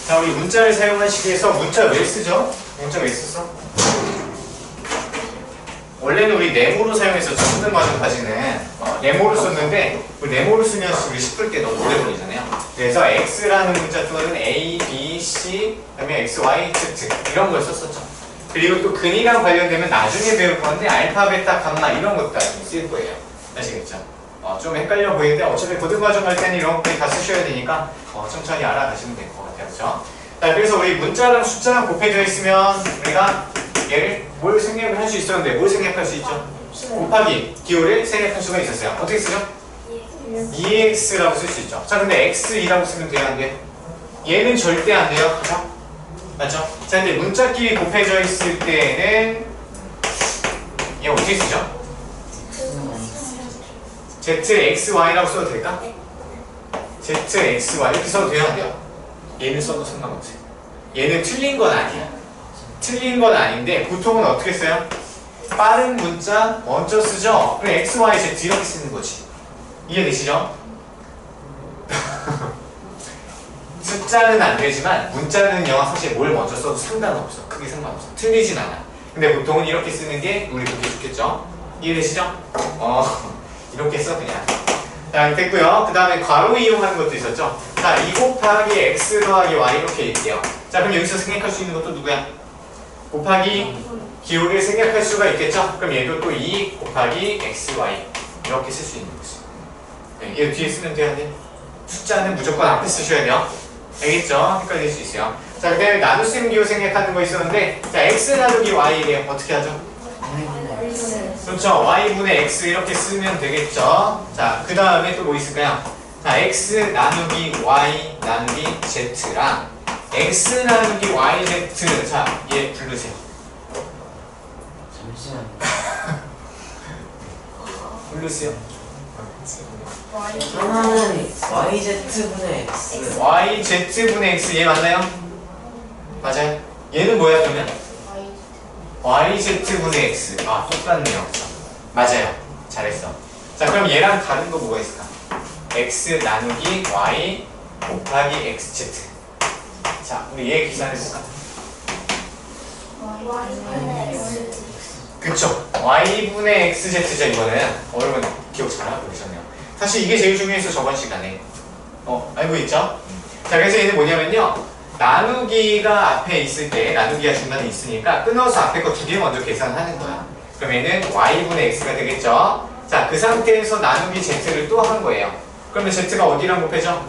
자, 우리 문자를 사용한 시기에서 문자 왜 쓰죠? 문자 왜 썼어? 원래는 우리 네모로 사용했었죠. 수능 과정까지는 네모로 썼는데 우리 네모로 쓰면 우리 씹을 때 너무 오래 걸리잖아요. 그래서 X라는 문자 또는 A, B, C, 그다음에 X, Y, Z 이런 걸 썼었죠. 그리고 또 근이랑 관련되면 나중에 배울 건데 알파, 베타, 감마 이런 것도 쓸 거예요. 아시겠죠? 좀 헷갈려 보이는데 어차피 고등 과정 갈 때는 이런 거 다 쓰셔야 되니까 천천히 알아가시면 될 것 같아요. 그렇죠? 자, 그래서 우리 문자랑 숫자랑 곱해져 있으면 우리가 얘를 뭘 생략을 할 수 있었는데 뭘 생략할 수 있죠? 곱하기 기호를 생략할 수가 있었어요. 어떻게 쓰죠? EX라고 쓸 수 있죠. 자, 근데 X2라고 쓰면 돼요? 안 돼요? 얘는 절대 안 돼요. 그죠? 맞죠? 자, 근데 문자끼리 곱해져 있을 때는 얘 어떻게 쓰죠? ZXY라고 써도 될까? ZXY 이렇게 써도 돼요? 안 돼요? 얘는 써도 상관없어요. 얘는 틀린 건 아니야. 틀린 건 아닌데 보통은 어떻게 써요? 빠른 문자 먼저 쓰죠? 그럼 X, Y, Z 이렇게 쓰는 거지. 이해되시죠? 숫자는 안 되지만 문자는요 사실 뭘 먼저 써도 상관없어. 크게 상관없어. 틀리진 않아. 근데 보통은 이렇게 쓰는 게 우리 보기 좋겠죠? 이해되시죠? 이렇게 써 그냥. 자, 됐고요. 그 다음에 괄호 이용하는 것도 있었죠? 자, 2 곱하기 X 더하기 Y 이렇게 있대요. 자, 그럼 여기서 생략할 수 있는 것도 누구야? 곱하기 기호를 생략할 수가 있겠죠? 그럼 얘도 또 2 곱하기 X, Y 이렇게 쓸 수 있는 거지. 네, 얘 뒤에 쓰면 돼야 돼. 숫자는 무조건 앞에 쓰셔야 돼요. 알겠죠? 헷갈릴 수 있어요. 자, 그 다음에 나눗셈 기호 생략하는 거 있었는데 자, X 나누기 Y래요. 어떻게 하죠? 그렇죠. Y분의 X 이렇게 쓰면 되겠죠. 자, 그 다음에 또 뭐 있을까요? 자, X 나누기 Y 나누기 Z랑 X 나누기 YZ. 자, 얘 부르세요. 잠시만요. 부르세요. 하나는 YZ분의 X. YZ분의 X 얘 맞나요? 맞아요. 얘는 뭐야 그러면? YZ분의 X. 아, 똑같네요. 맞아요. 잘했어. 자, 그럼 얘랑 다른 거 뭐가 있을까? X 나누기 Y 곱하기 XZ. 자, 우리 얘 계산해볼까? 그쵸. Y분의 XZ죠. 이거는 여러분 기억 잘하고 계셨네요. 사실 이게 제일 중요했어 저번 시간에. 알고 있죠? 자, 그래서 얘는 뭐냐면요, 나누기가 앞에 있을 때 나누기가 중간에 있으니까 끊어서 앞에 거 2개 먼저 계산하는 거야. 그럼 얘는 Y분의 X가 되겠죠? 자, 그 상태에서 나누기 Z를 또 한 거예요. 그러면 Z가 어디랑 곱해져?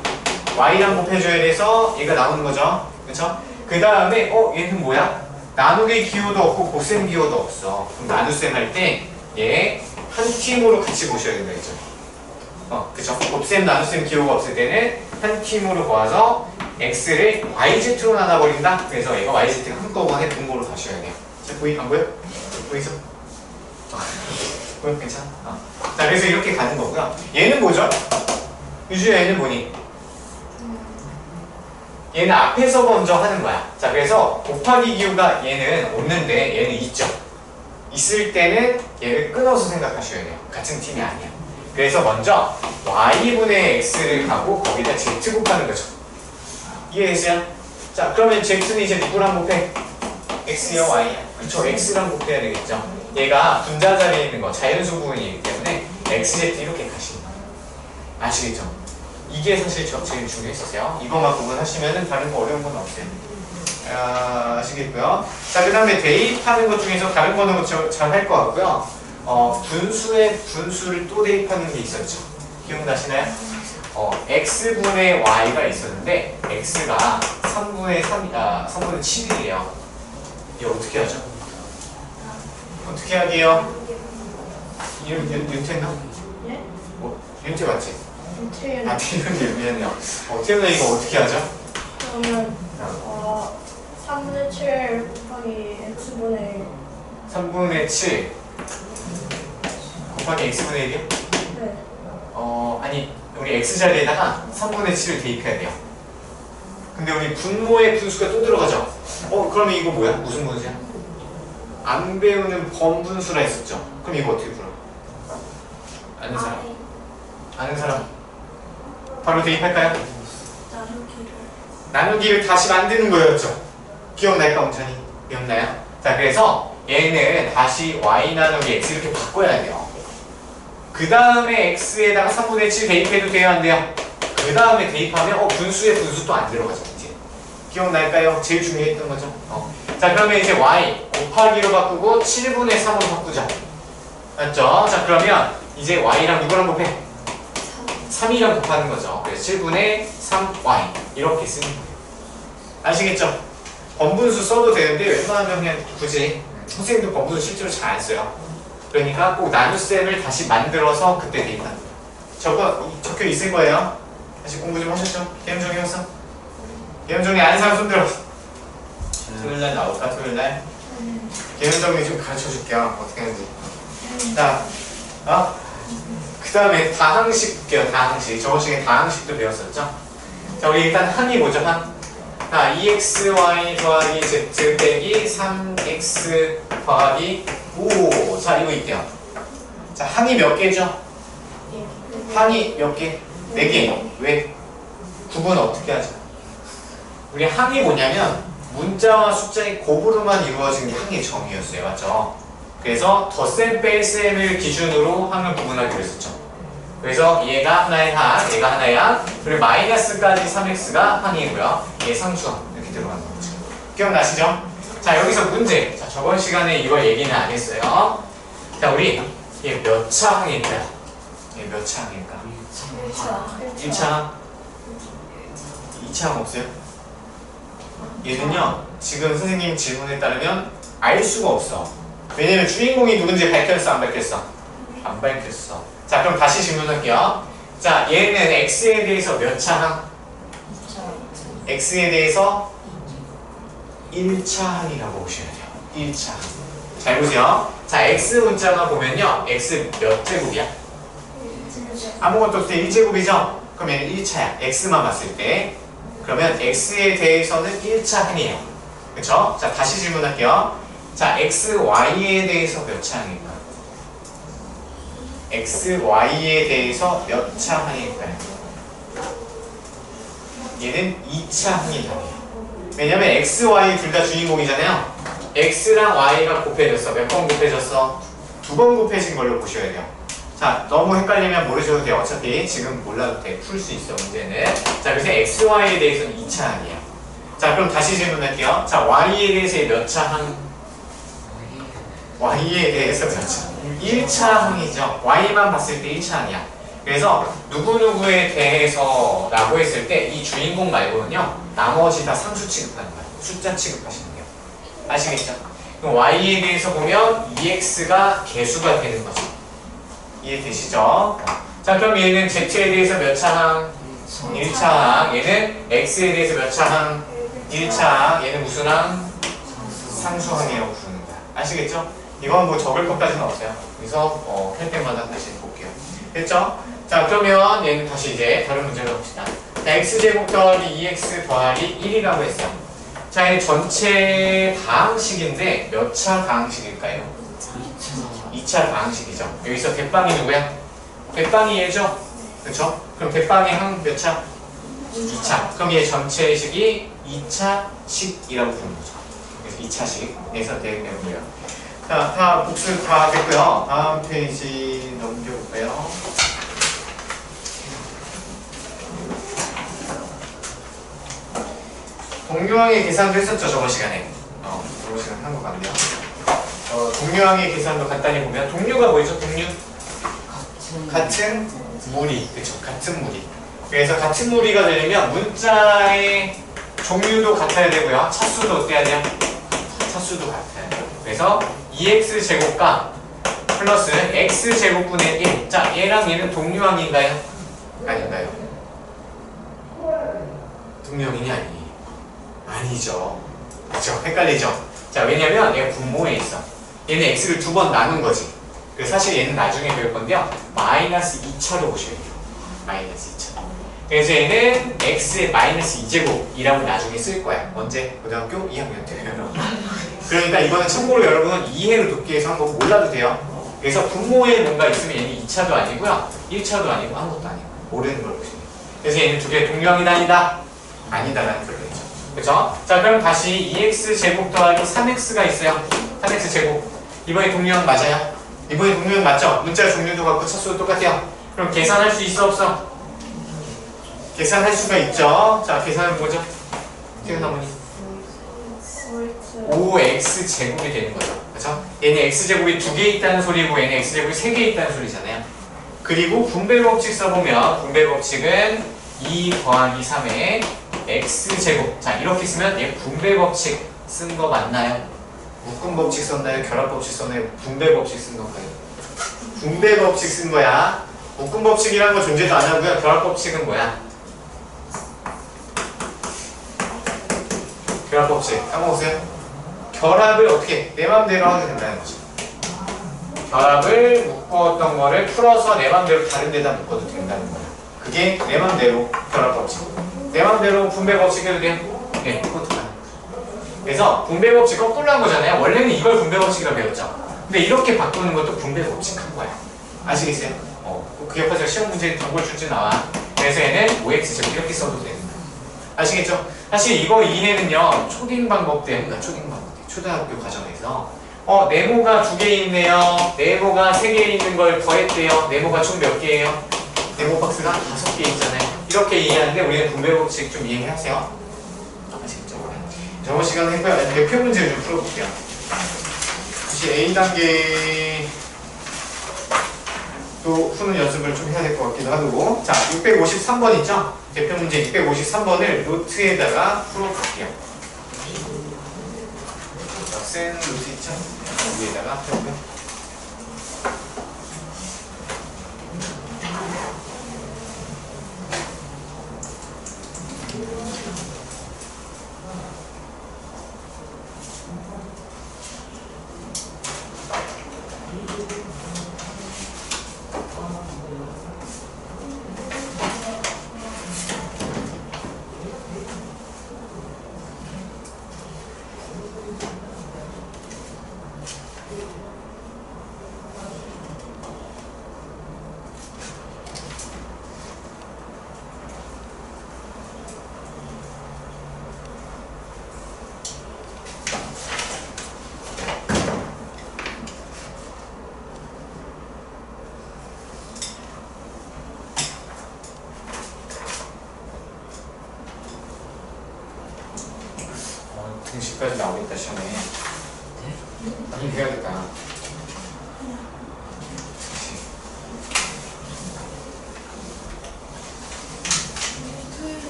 Y랑 곱해줘야 돼서 얘가 나오는 거죠. 그쵸? 그 다음에 얘는 뭐야? 나누기 기호도 없고 곱셈 기호도 없어. 그럼 나눗셈 할 때 얘 한 팀으로 같이 보셔야 된다 했죠. 그쵸? 곱셈 나눗셈 기호가 없을 때는 한 팀으로 모아서 X를 YZ로 나눠버린다? 그래서 얘가 YZ가 한꺼번에 분모로 다셔야 돼요. 자, 안 보여? 보이죠? 보여? 괜찮아? 자, 그래서 이렇게 가는 거고요. 얘는 뭐죠? 유주야, 얘는 뭐니? 얘는 앞에서 먼저 하는 거야. 자, 그래서 곱하기 기호가 얘는 없는데 얘는 있죠. 있을 때는 얘를 끊어서 생각하셔야 돼요. 같은 팀이 아니야. 그래서 먼저 Y분의 X를 가고 거기다 Z 곱하는 거죠. 이해했어요? 자, 그러면 Z는 이제 누구랑 곱해? X야, Y야? 그쵸, X랑 곱해야 되겠죠. 얘가 분자 자리에 있는 거, 자연수 부분이기 때문에 XZ 이렇게 가시는 거예요. 아시겠죠? 이게 사실 제일 중요했었어요. 이것만 구분하시면은 다른 거 어려운 건 없어요. 아시겠고요. 자, 그 다음에 대입하는 것 중에서 다른 거는 잘 할 것 같고요. 분수에 분수를 또 대입하는 게 있었죠. 기억나시나요? x분의 y가 있었는데 x가 3분의 7이에요. 이거 어떻게 하죠? 어떻게 하게요? 이름 윤태나? 예? 윤태 맞지? 윤태윤. 태윤이 미안해요. 태윤아 이거 어떻게 하죠? 그러면 3분의 7 곱하기 x분의 3분의 7 곱하기 x분의 1이요? 네. 아니 우리 x자리에다가 3분의 7을 대입해야 돼요. 근데 우리 분모의 분수가 또 들어가죠? 그러면 이거 뭐야? 무슨 분수야? 안 배우는 번분수라 했었죠? 그럼 이거 어떻게 풀어? 아는 사람? 아는 사람? 바로 대입할까요? 나누기를 다시 만드는 거였죠. 기억날까 온전히? 기억나요? 자 그래서 얘는 다시 y 나누기 x 이렇게 바꿔야 돼요. 그 다음에 x에다가 3분의 7 대입해도 돼요 안 돼요? 그 다음에 대입하면 분수에 분수 또 안 들어가죠 이제. 기억날까요? 제일 중요했던 거죠. 자 그러면 이제 y 곱하기로 바꾸고 7분의 3으로 바꾸자. 맞죠? 자 그러면 이제 y랑 누구랑 곱해? 3이랑 곱하는 거죠. 그래서 7분의 3y 이렇게 쓰는 거예요. 아시겠죠? 번분수 써도 되는데 웬만하면 그냥 굳이 선생님도 번분수 실제로 잘 안 써요. 그러니까 꼭 나눗셈을 다시 만들어서 그때 대입하는 거예요. 적혀 있을 거예요. 다시 공부 좀 하셨죠? 개념정리 했어? 개념정리 아는 사람 손들어. 토요일날 나올까? 토요일날? 개념정리 좀 가르쳐 줄게요. 어떻게 하는지. 자, 그 다음에 다항식 볼게요. 다항식. 저번 시간에 다항식도 배웠었죠? 자, 우리 일단 항이 뭐죠? 항? 자, 2xy 더하기 z 빼기 3x 더하기 5. 자, 이거 있대요. 자, 항이 몇 개죠? 항이 몇 개? 4개. 왜? 구분 어떻게 하죠? 우리 항이 뭐냐면 문자와 숫자의 곱으로만 이루어지는 게 항의 정의였어요. 맞죠? 그래서 덧셈 뺄셈을 기준으로 항을 구분하기로 했었죠. 그래서 얘가 하나의 항, 얘가 하나의 항, 그리고 마이너스까지 3x가 항이고요. 얘 상수항 이렇게 들어가는 거죠. 기억나시죠? 자 여기서 문제. 자 저번 시간에 이걸 얘기는 안 했어요. 자 우리 얘 몇 차 항일까요? 얘 몇 차 항일까? 1차 항? 2차 항 없어요? 얘는요 지금 선생님 질문에 따르면 알 수가 없어. 왜냐면 주인공이 누군지 밝혔어 안 밝혔어? 안 밝혔어. 자 그럼 다시 질문할게요. 자 얘는 x에 대해서 몇 차 항? x에 대해서 1차 항이라고 보셔야 돼요. 1차 항. 잘 보세요. 자 x 문자가 보면요 x 몇 제곱이야? 아무것도 없을 때 1제곱이죠? 그럼 얘는 1차야. x만 봤을 때. 그러면 x에 대해서는 1차 항이에요. 그쵸? 자 다시 질문할게요. 자 x, y에 대해서 몇 차 항일까요? x, y에 대해서 몇 차 항일까요? 얘는 2차 항이 답이에요. 왜냐면 x, y 둘 다 주인공이잖아요. x랑 y가 곱해졌어. 몇 번 곱해졌어? 2번 곱해진 걸로 보셔야 돼요. 자 너무 헷갈리면 모르셔도 돼요. 어차피 지금 몰라도 돼. 풀 수 있어 문제는. 자 그래서 x, y에 대해서는 2차 항이에요. 자 그럼 다시 질문할게요. 자 y에 대해서 몇 차 항? y에 대해서 몇 차? 1차 항이죠. y만 봤을 때 1차 항이야. 그래서 누구누구에 대해서 라고 했을 때 이 주인공 말고는요 나머지 다 상수 취급하는 거예요. 숫자 취급하시는 거예요. 아시겠죠? 그럼 y에 대해서 보면 2x가 개수가 되는 거죠. 이해되시죠? 자 그럼 얘는 z에 대해서 몇 차 항? 1차 항. 얘는 x에 대해서 몇 차 항? 1차 항. 얘는 무슨 항? 상수항이라고 부르는 거야. 아시겠죠? 이건 뭐 적을 것까지는 없어요. 그래서 할 때마다 다시 볼게요. 됐죠? 자 그러면 얘는 다시 이제 다른 문제를 봅시다. 자 x제곱 더하기 2x 더하기 1이라고 했어요. 자 얘는 전체 다항식인데 몇 차 다항식일까요? 2차 다항식이죠. 여기서 대빵이 누구야? 대빵이 얘죠? 그쵸? 그럼 대빵이 항 몇 차? 2차. 그럼 얘 전체 식이 2차식이라고 부르는 거죠. 그래서 2차식에서 대입해보고요. 자, 다 복습 다 됐고요. 다음 페이지 넘겨볼까요? 동류항의 계산도 했었죠, 저번 시간에. 저번 시간에 한 것 같네요. 동류항의 계산도 간단히 보면 동류가 뭐죠? 동류? 같은 무리. 그쵸? 같은 무리. 그래서 같은 무리가 되려면 문자의 종류도 같아야 되고요. 차수도 어때야 돼요? 차수도 같아야 돼요. 그래서 2x제곱과 플러스 x제곱분의 1. 자, 얘랑 얘는 동류항인가요? 아닌가요? 동류항이니 아니니? 아니죠. 그쵸? 헷갈리죠? 자, 왜냐면 얘가 분모에 있어. 얘는 x를 2번 나눈 거지. 그래서 사실 얘는 나중에 배울 건데요. 마이너스 2차로 보셔야 돼요. 마이너스 2차. 그래서 얘는 x의 마이너스 2제곱이라고 나중에 쓸 거야. 언제? 고등학교 2학년 때. 그러니까 이거는 참고로 여러분은 이해를 돕기 위해서 한번 몰라도 돼요. 그래서 분모에 뭔가 있으면 얘는 2차도 아니고요. 1차도 아니고 아무것도 아니고 모르는 걸 보시면 돼요. 그래서 얘는 두 개 동류항이다 아니다? 아니다라는 소리예요. 그쵸? 자, 그럼 다시 2x 제곱 더하기 3x가 있어요. 3x 제곱. 이번에 동류항 맞아요? 이번에 동류항 맞죠? 문자 종류도 같고 차수도 똑같아요. 그럼 계산할 수 있어 없어? 계산할 수가 있죠. 자, 계산은 뭐죠? 태연 어머니. 5x 제곱이 되는 거죠. 그쵸? 얘는 x 제곱이 2개 있다는 소리고 얘는 x 제곱이 3개 있다는 소리잖아요. 그리고 분배 법칙 써보면 분배 법칙은 2 더하기 3의 x 제곱. 자, 이렇게 쓰면 얘 분배 법칙 쓴 거 맞나요? 묶음 법칙 썼나요? 결합 법칙 썼나요? 분배 법칙 쓴 건가요? 분배 법칙 쓴 거야. 묶음 법칙이라는 거 존재도 안 하고요. 결합 법칙은 뭐야? 결합 법칙 까먹었어요? 결합을 어떻게 내 맘대로 하게 된다는 거죠. 결합을 묶었던 거를 풀어서 내 맘대로 다른 데다 묶어도 된다는 거야. 그게 내 맘대로 결합 법칙. 내 맘대로 분배 법칙 해도 돼요? 네, 그것도 가요. 그래서 분배 법칙 거꾸로 한 거잖아요. 원래는 이걸 분배 법칙이라고 배웠죠. 근데 이렇게 바꾸는 것도 분배 법칙 한 거야. 아시겠어요? 그게 옆에서 시험 문제에 둥글 줄줄 나와. 그래서 얘는 5x제곱 이렇게 써도 되는 거야. 아시겠죠? 사실 이거 이내는요 초딩 방법 때문에 초등학교 과정에서 네모가 2개 있네요. 네모가 3개 있는 걸 더했대요. 네모가 총 몇 개예요? 네모 박스가 5개 있잖아요. 이렇게 이해하는데 우리는 분배 법칙 좀 이해하세요? 아시겠죠? 저번 시간에 대표 문제를 좀 풀어볼게요. 혹시 A단계 또 푸는 연습을 좀 해야 될 것 같기도 하고. 자, 653번 있죠? 대표 문제 653번을 노트에다가 풀어볼게요. 쓴 노트 있죠? 위에다가 펴고. 등식까지 나오겠다 시험에. 많이 해야겠다.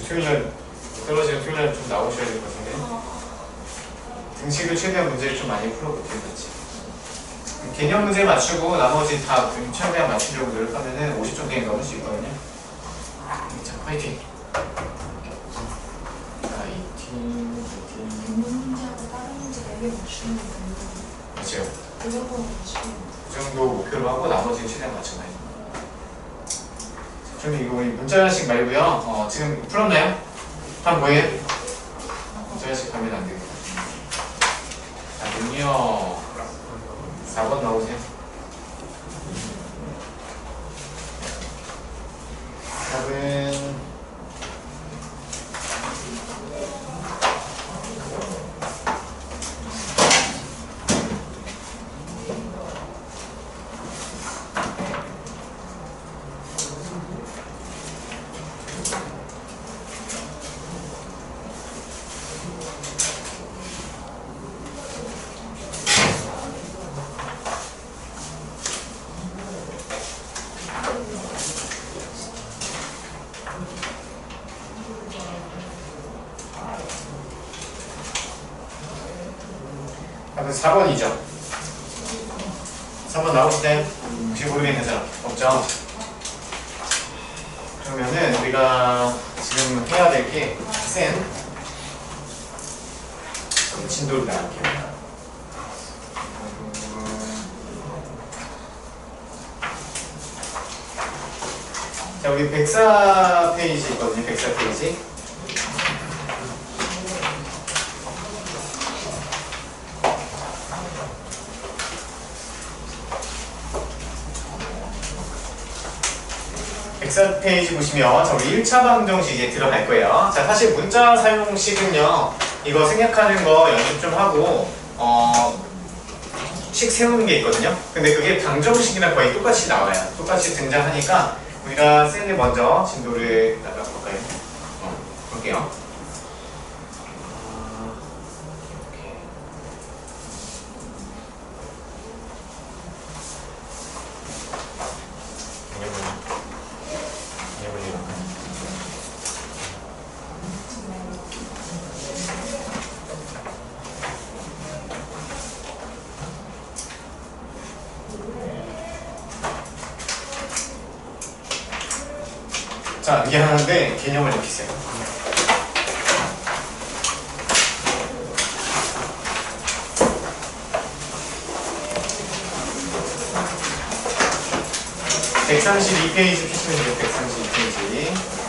토요일날 떨어지는 토요일날 좀 나오셔야 될 것 같은데. 등식을 최대한 문제를 좀 많이 풀어볼게요, 같이. 개념 문제 맞추고 나머지 다 최대한 맞추려고 노력하면은 50점 되는 거 할 수 있거든요. 자, 화이팅! 문제하고 다른 문제 4개 맞추면 되는 그렇죠. 그 정도는 맞추면 그 정도 목표로 하고 나머지는 최대한 맞춰놔요. 좀 이거 문자식 말고요. 지금 풀었나요? 다음 뭐예요? 문자식 가면 안 되겠다. 다음은요 4번 나오세요. 답은 답은 4번이죠. 4번 나오시나요? 혹시 모르겠는 사람 없죠? 그러면은 우리가 지금 해야 될 게 센 진도를 나갈게요. 자, 우리 104페이지 있거든요. 104페이지. 104페이지 보시면 자, 우리 1차 방정식 이제 들어갈 거예요. 자, 사실 문자 사용식은요, 이거 생략하는 거 연습 좀 하고, 식 세우는 게 있거든요. 근데 그게 방정식이랑 거의 똑같이 나와요. 똑같이 등장하니까 우리가 셀을 먼저 진도를 나가볼까요? 볼게요. 자, 이게 하나인데 개념을 익히세요. (132페이지) 피시면 돼요. 132페이지.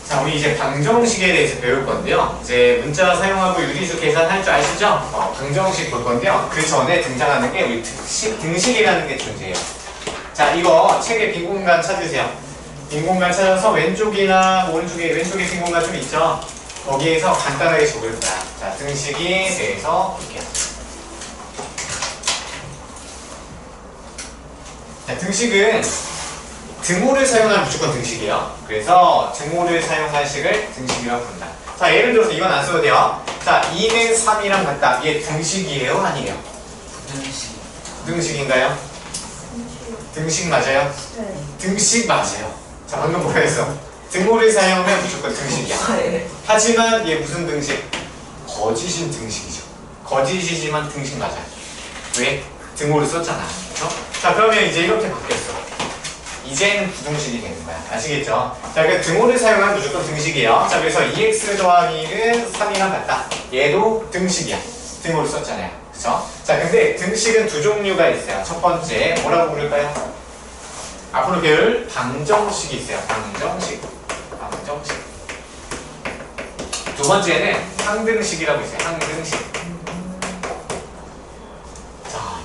자, 우리 이제 방정식에 대해서 배울 건데요. 이제 문자 사용하고 유리수 계산할 줄 아시죠? 방정식 볼 건데요. 그 전에 등장하는 게 우리 등식이라는 게 존재해요. 자, 이거 책에 빈 공간 찾으세요. 빈 공간 찾아서 왼쪽이나 오른쪽에 왼쪽에 빈 공간 좀 있죠? 거기에서 간단하게 적을 거야. 자, 등식에 대해서 볼게요. 자, 등식은 등호를 사용하면 무조건 등식이에요. 그래서 등호를 사용한 식을 등식이라고 부른다. 자, 예를 들어서 이건 안 써도 돼요. 자, 2는 3이랑 같다. 이게 등식이에요? 아니에요? 등식. 등식인가요? 등식 맞아요? 네. 등식 맞아요. 자, 방금 뭐라 했어? 등호를 사용하면 무조건 등식이야. 하지만 얘 무슨 등식? 거짓인 등식이죠. 거짓이지만 등식 맞아요. 왜? 등호를 썼잖아. 그렇죠? 자, 그러면 이제 이렇게 바뀌었어. 이제는 부등식이 되는 거야. 아시겠죠? 자, 그래서 등호를 사용하면 무조건 등식이에요. 자, 그래서 2x 더하기 1은 3이랑 같다. 얘도 등식이야. 등호를 썼잖아요. 그쵸? 자, 근데 등식은 두 종류가 있어요. 첫 번째, 뭐라고 부를까요? 앞으로 배울 방정식이 있어요. 방정식. 방정식. 두 번째는 항등식이라고 있어요. 항등식.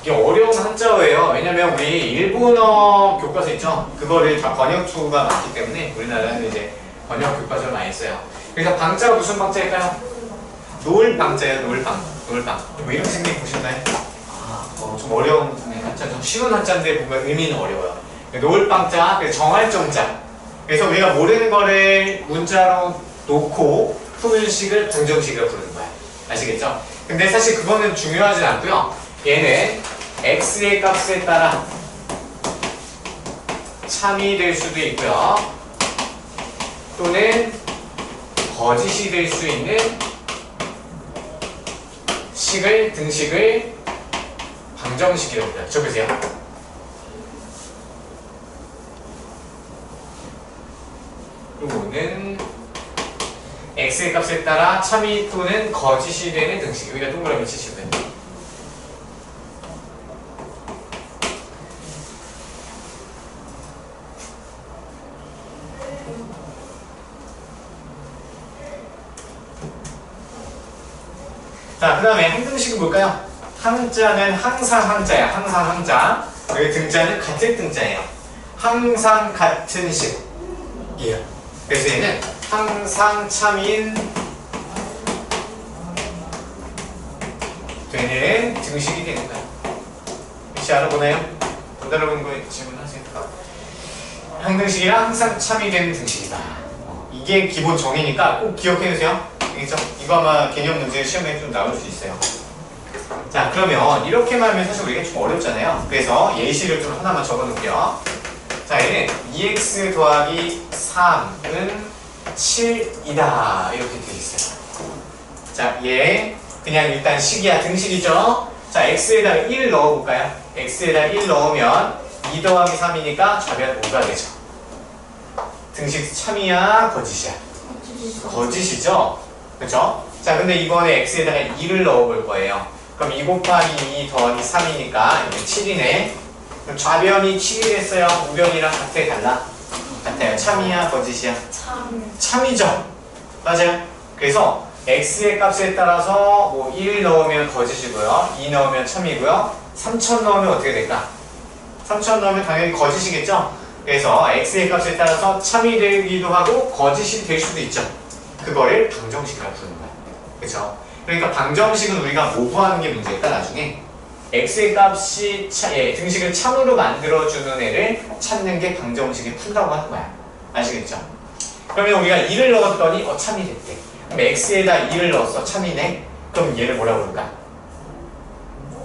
이게 어려운 한자어예요. 왜냐면 우리 일본어 교과서 있죠? 그거를 다 번역투가 많기 때문에 우리나라는 이제 번역 교과서를 많이 써요. 그래서 방자가 무슨 방자일까요? 노을방자예요. 노을방. 노을방. 뭐 이런 생긴 보셨나요? 좀 어려운 한자, 좀 쉬운 한자인데 보면 의미는 어려워요. 노을방자, 그래서 정할정자. 그래서 우리가 모르는 거를 문자로 놓고 푸는 식을 방정식이라고 부르는 거야. 아시겠죠? 근데 사실 그거는 중요하진 않고요. 얘는 x의 값에 따라 참이 될 수도 있고요. 또는 거짓이 될 수 있는 식을, 등식을 방정식이라고 해요. 적으세요. 또는 x의 값에 따라 참이 또는 거짓이 되는 등식. 여기다 동그라미 치시면 돼요. 자, 그 다음에 항등식은 뭘까요? 항자는 항상 항자야. 항상 항자. 여기 등자는 같은 등자예요. 항상 같은 식이에요. 그래서 얘는 항상 참인 되는 등식이 되는 거야. 혹시 알아보나요? 못 알아본 거 질문하세요. 항등식이랑 항상 참이 되는 등식이다. 이게 기본 정의니까 꼭 기억해주세요. 알겠죠? 이거 아마 개념 문제 시험에 좀 나올 수 있어요. 자, 그러면 이렇게만 하면 사실 우리가 좀 어렵잖아요. 그래서 예시를 좀 하나만 적어 놓을게요. 자, 얘는 2x 더하기 3은 7이다. 이렇게 되어 있어요. 자, 얘 그냥 일단 식이야. 등식이죠? 자, x에다가 1 넣어볼까요? x에다가 1 넣으면 2 더하기 3이니까 좌변 5가 되죠. 등식 참이야? 거짓이야? 거짓이죠? 그쵸? 자, 근데 이번에 x에다가 2를 넣어볼 거예요. 그럼 2 곱하기 2 더하기 3이니까 이게 7이네. 그럼 좌변이 7이 됐어요. 우변이랑 같아, 달라? 같아. 같아요? 참이야, 거짓이야? 참. 참이죠. 맞아요. 그래서 x의 값에 따라서 뭐 1 넣으면 거짓이고요. 2 넣으면 참이고요. 3000 넣으면 어떻게 될까? 3000 넣으면 당연히 거짓이겠죠? 그래서 x의 값에 따라서 참이 되기도 하고 거짓이 될 수도 있죠. 그거를 방정식이라고 부르는 거야. 그렇죠? 그러니까 방정식은 우리가 뭐 구하는 게 문제일까 나중에? x의 값이 등식을 참으로 만들어주는 애를 찾는 게 방정식에 푼다고 하는 거야. 아시겠죠? 그러면 우리가 2를 넣었더니 참이 됐대. 그럼 x에다 2를 넣었어. 참이네. 그럼 얘를 뭐라고 부를까?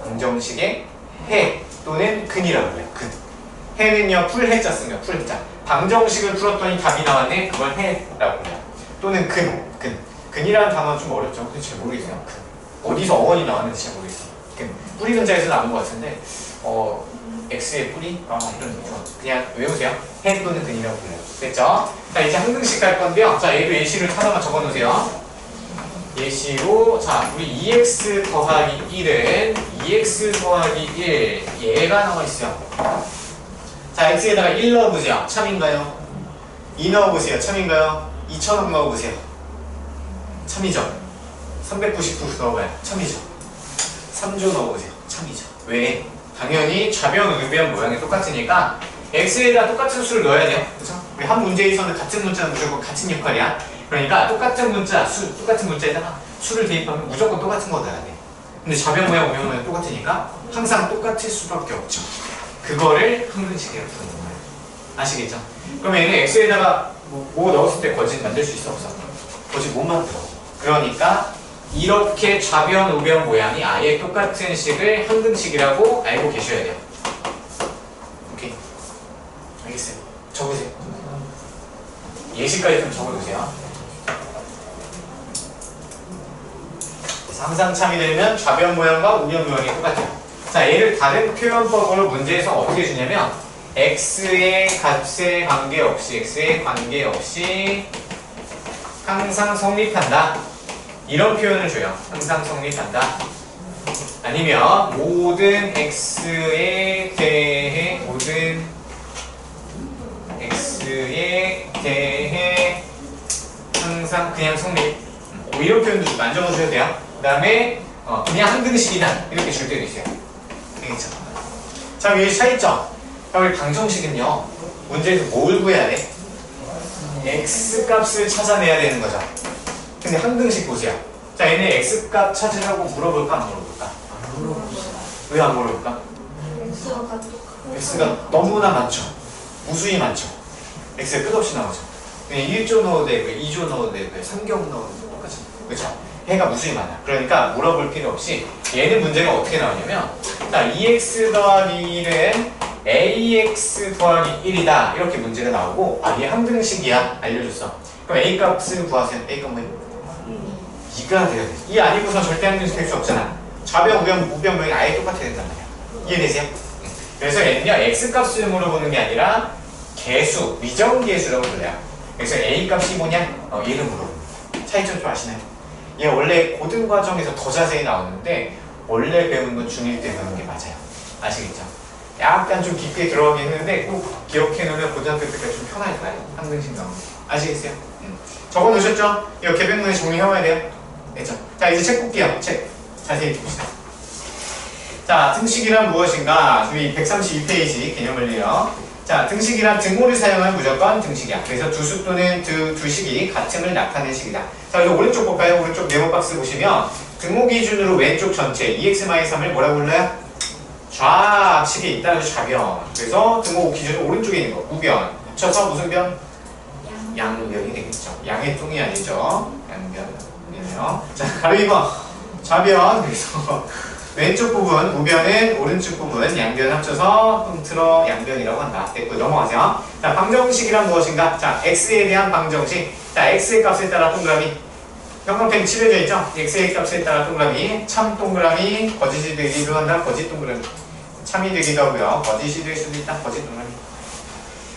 방정식의 해 또는 근이라고 그래요. 근. 해는요 풀해자 쓰면 풀해자. 방정식을 풀었더니 답이 나왔네. 그걸 해라고 그래요. 또는 근. 근이라는 단어는 좀 어렵죠. 근데 잘 모르겠어요. 근. 어디서 어원이 나왔는지 잘 모르겠어요. 뿌리 근자에서 나온 것 같은데 x의 뿌리? 이런 느낌. 그냥 외우세요. 해 또는 근이라고 불러요. 됐죠? 자 이제 한 등씩 갈 건데요. 자 얘도 예시를 하나만 적어 놓으세요. 예시로 자 우리 2x 더하기 1은 2x 더하기 1 얘가 나와 있어요. 자 x에다가 1 넣어보세요. 참인가요? 2 넣어보세요. 참인가요? 2000원 넣어보세요. 참이죠? 399 넣어봐요. 참이죠? 3조 넣어보세요. 참이죠. 왜? 당연히 좌변, 우변 모양이 똑같으니까 x에다 똑같은 수를 넣어야 돼요. 그렇죠? 우리 한 문제에서는 같은 문자는 무조건 같은 역할이야. 그러니까 똑같은 문자, 똑같은 문자에다가 수를 대입하면 무조건 똑같은 거 넣어야 돼. 근데 좌변 모양, 우변 모양 똑같으니까 항상 똑같을 수밖에 없죠. 그거를 항등식이라고 부르는 거예요. 아시겠죠? 그러면 얘는 x에다가 뭐 넣었을 때 거짓 만들 수 있어? 없어? 거짓 못 만들어. 그러니까 이렇게 좌변, 우변 모양이 아예 똑같은 식을 항등식이라고 알고 계셔야 돼요. 오케이. 알겠어요. 적으세요. 예시까지 좀 적어두세요. 그래서 항상 참이 되면 좌변 모양과 우변 모양이 똑같아요. 자, 얘를 다른 표현법으로 문제에서 어떻게 주냐면 x의 값에 관계없이 항상 성립한다. 이런 표현을 줘요. 항상 성립한다. 아니면 모든 x에 대해 항상 그냥 성립. 이런 표현도 좀 안 적어주셔도 돼요. 그 다음에 그냥 항등식이다. 이렇게 줄 때도 있어요. 알겠죠? 자, 여기 차이점. 우리 방정식은요. 문제에서 뭘 구해야 돼? x 값을 찾아내야 되는 거죠. 근데 항등식 보세요. 자, 얘네 x값 찾으라고 물어볼까 안 물어볼까? 왜 안 물어볼까? x가 너무나 많죠. 무수히 많죠. x가 끝없이 나오죠. 그냥 1조 넣어도 되고 2조 넣어도 되고 3경 넣어도 되고 똑같죠. 그렇죠? 해가 무수히 많아. 그러니까 물어볼 필요 없이 얘는 문제가 어떻게 나오냐면 자, 2x 더하기 1은 ax 더하기 1이다. 이렇게 문제가 나오고 얘 항등식이야. 알려줬어. 그럼 a 값을 구하세요. a 값 뭐예요? 이가 돼야 돼. 이 아니고서 절대 항등식 될 수 없잖아. 좌변, 우변 모양이 아예 똑같아야 된단 말이야. 이해되세요? 그래서 얘는요, x 값을 물어보는 게 아니라 개수, 미정계수라고 불러요. 그래서 a 값이 뭐냐? 얘를 물어보는 거예요. 차이점 좀 아시나요? 얘 원래 고등 과정에서 더 자세히 나오는데 원래 배운 건 중1 때 배우는 게 맞아요. 아시겠죠? 약간 좀 깊게 들어가긴 했는데 꼭 기억해 놓으면 고등학교 때까지 좀 편할 거예요. 항등식 나오는 거. 아시겠어요? 적어 놓으셨죠? 이거 개변문에 정리해와야 돼요. 됐죠? 자, 이제 책 볼게요. 책. 자세히 봅시다. 자, 등식이란 무엇인가? 우리 132페이지 개념을요. 자, 등식이란 등호를 사용하면 무조건 등식이야. 그래서 두 수 또는 두 식이 같음을 나타내는 식이다. 자, 그래서 오른쪽 볼까요? 오른쪽 네모 박스 보시면 등호 기준으로 왼쪽 전체 2x-3을 뭐라고 불러요? 좌식이 있다. 그래서 좌변. 그래서 등호 기준으로 오른쪽에 있는 거 우변. 합쳐서 무슨 변? 양변이 되겠죠. 양의 뚱이 아니죠. 양변이네요. 자, 가로 2번. 좌변. 그래서 왼쪽 부분 우변은 오른쪽 부분 양변 합쳐서 뚱틀어 양변이라고 한다. 됐고 넘어가세요. 자, 방정식이란 무엇인가? 자, x에 대한 방정식. 자, x의 값에 따라 동그라미. 형광펜 칠해져 있죠? x의 값에 따라 동그라미. 참 동그라미. 거짓이 되기도 한다. 거짓 동그라미. 참이 되기도 하고요. 거짓이 될 수도 있다. 거짓 동그라미.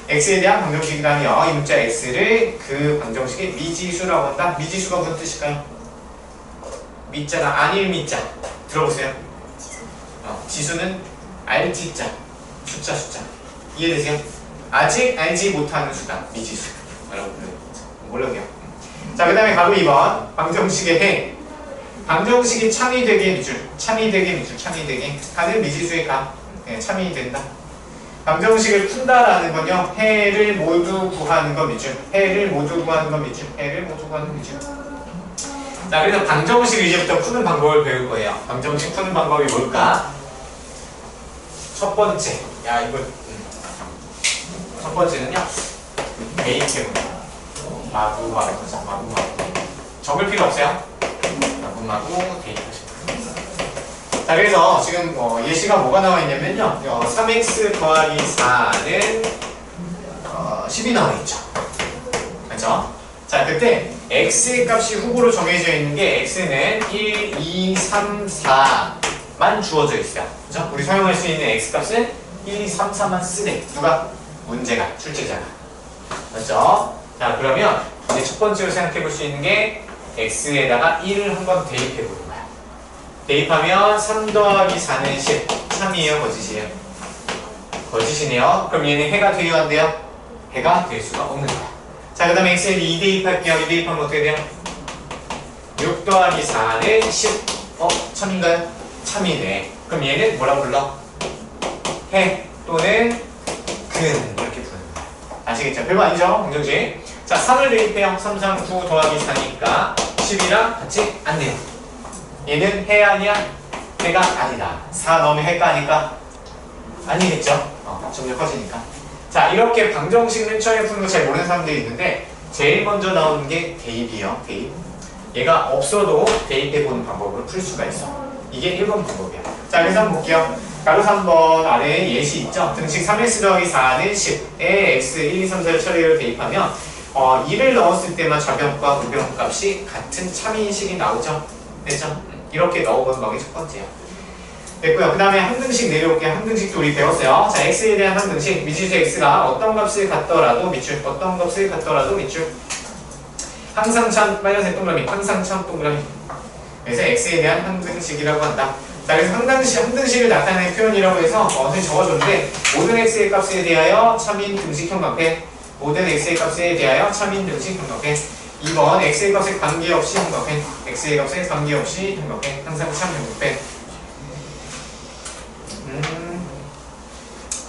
x에 대한 방정식이라며 이 문자 x를 그 방정식의 미지수라고 한다. 미지수가 무슨 뜻일까요? 미자가 아닐 미자. 들어보세요. 지수는 알지자. 숫자. 이해되세요? 아직 알지 못하는 수다. 미지수. 라고 몰라요. 자, 그 다음에 가로 2번. 방정식의 해. 방정식이 참이 되게 밑줄. 참이 되게 밑줄. 참이 되게. 가는 미지수의 가. 네, 참이 된다. 방정식을 푼다라는 건요. 해를 모두 구하는 건 밑줄. 해를 모두 구하는 건 밑줄. 해를 모두 구하는 건 밑줄. 자, 그래서 방정식을 이제부터 푸는 방법을 배울 거예요. 방정식 푸는 방법이 뭘까? 첫 번째. 야, 이거 첫 번째는요. 대입해보자. 마구마구. 적을 필요 없어요. 마구마구 대입하시면. 자, 그래서 지금 예시가 뭐가 나와 있냐면요. 3x 더하기 4는 10이 나와 있죠. 그렇죠? 자, 그때 x의 값이 후보로 정해져 있는 게 x는 1, 2, 3, 4만 주어져 있어요. 그렇죠? 우리 사용할 수 있는 x 값은 1, 2, 3, 4만 쓰래. 누가? 문제가, 출제자가. 그렇죠? 자, 그러면 이제 첫 번째로 생각해 볼 수 있는 게 x에다가 1을 한번 대입해 보는 거야. 대입하면 3 더하기 4는 10. 참이에요, 거짓이에요? 거짓이네요. 그럼 얘는 해가 돼야 안 돼요? 해가 될 수가 없는 거야. 자, 그 다음에 x에 2 대입할게요. 2 대입하면 어떻게 돼요? 6 더하기 4는 10. 참인가요? 참이네. 그럼 얘는 뭐라고 불러? 해 또는 근. 이렇게 부르는 거야. 아시겠죠? 별거 아니죠? 공정식. 자, 3을 대입해요. 3, 3, 9 더하기 4니까 10이랑 같이 안 돼요. 얘는 해 아니야? 해가 아니다. 4 넣으면 해가 아닐까? 아니겠죠? 점점 커지니까. 자, 이렇게 방정식 맨 처음에 푸는 거 잘 모르는 사람들이 있는데 제일 먼저 나오는 게 대입이에요. 대입. 얘가 없어도 대입해보는 방법으로 풀 수가 있어. 이게 1번 방법이야. 자, 그래서 한번 볼게요. 가로 3번 아래에 예시 있죠? 등식 3x 더하기 4는 10에 x 1, 2, 3, 4를 처리로 대입하면 2를 넣었을 때만 좌변과 우변 값이 같은 참인식이 나오죠? 됐죠? 이렇게 넣어보는 방법이 첫 번째예요. 됐고요. 그 다음에 항등식 내려올게요. 항등식도 우리 배웠어요. 자, x에 대한 항등식. 미지수 x가 어떤 값을 갖더라도 밑줄. 어떤 값을 갖더라도 밑줄. 항상 참 빨간색 동그라미. 항상 참 동그라미. 그래서 x에 대한 항등식이라고 한다. 자, 그래서 항등식을 나타내는 표현이라고 해서 선생님이 적어줬는데 모든 x의 값에 대하여 참인 등식 형광펜. 모든 x의 값에 대하여 참인 등식 형광펜. 2번 x의 값에 관계없이 형광펜. x의 값에 관계없이 형광펜. 항상 참 형광펜.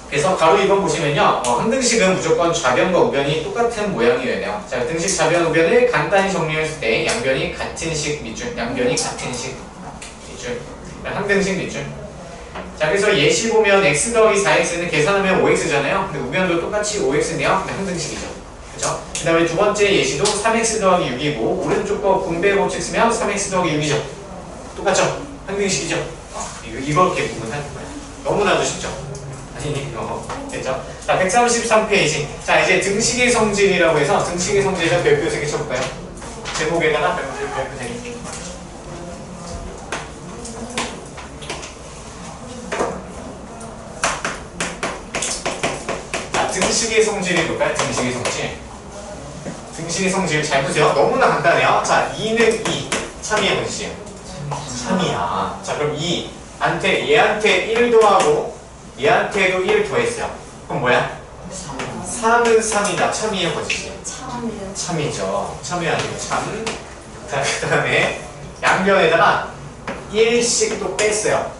그래서 가로 2번 보시면요. 항등식은 무조건 좌변과 우변이 똑같은 모양이어야 돼요. 자, 등식 좌변 우변을 간단히 정리했을 때 양변이 같은 식 밑줄. 양변이 같은 식 밑줄. 항등식 밑줄. 자, 그래서 예시 보면 x 더하기 4x는 계산하면 5x잖아요. 근데 우변도 똑같이 5x네요. 근데 항등식이죠. 그죠? 그 다음에 두 번째 예시도 3x 더하기 6이고 오른쪽 거 분배 법칙 쓰면 3x 더하기 6이죠. 똑같죠? 항등식이죠. 이렇게 구분하는 거예요. 너무나도 쉽죠? 아니, 됐죠? 자, 133페이지. 자, 이제 등식의 성질이라고 해서 등식의 성질을 별표 3개 쳐볼까요? 제목에다가 별표 3개. 자, 등식의 성질이 뭘까요? 등식의 성질. 등식의 성질 잘 보세요. 너무나 간단해요. 자, 2는 2. 참이야, 뭐지? 참이야. 자, 그럼 2. 얘한테 1 더하고 얘한테도 1 더했어요. 그럼 뭐야? 3은 3이다. 참이에요, 거짓이에요? 참이죠. 참이 아니고 참. 자, 그 다음에 양변에다가 1씩 또 뺐어요.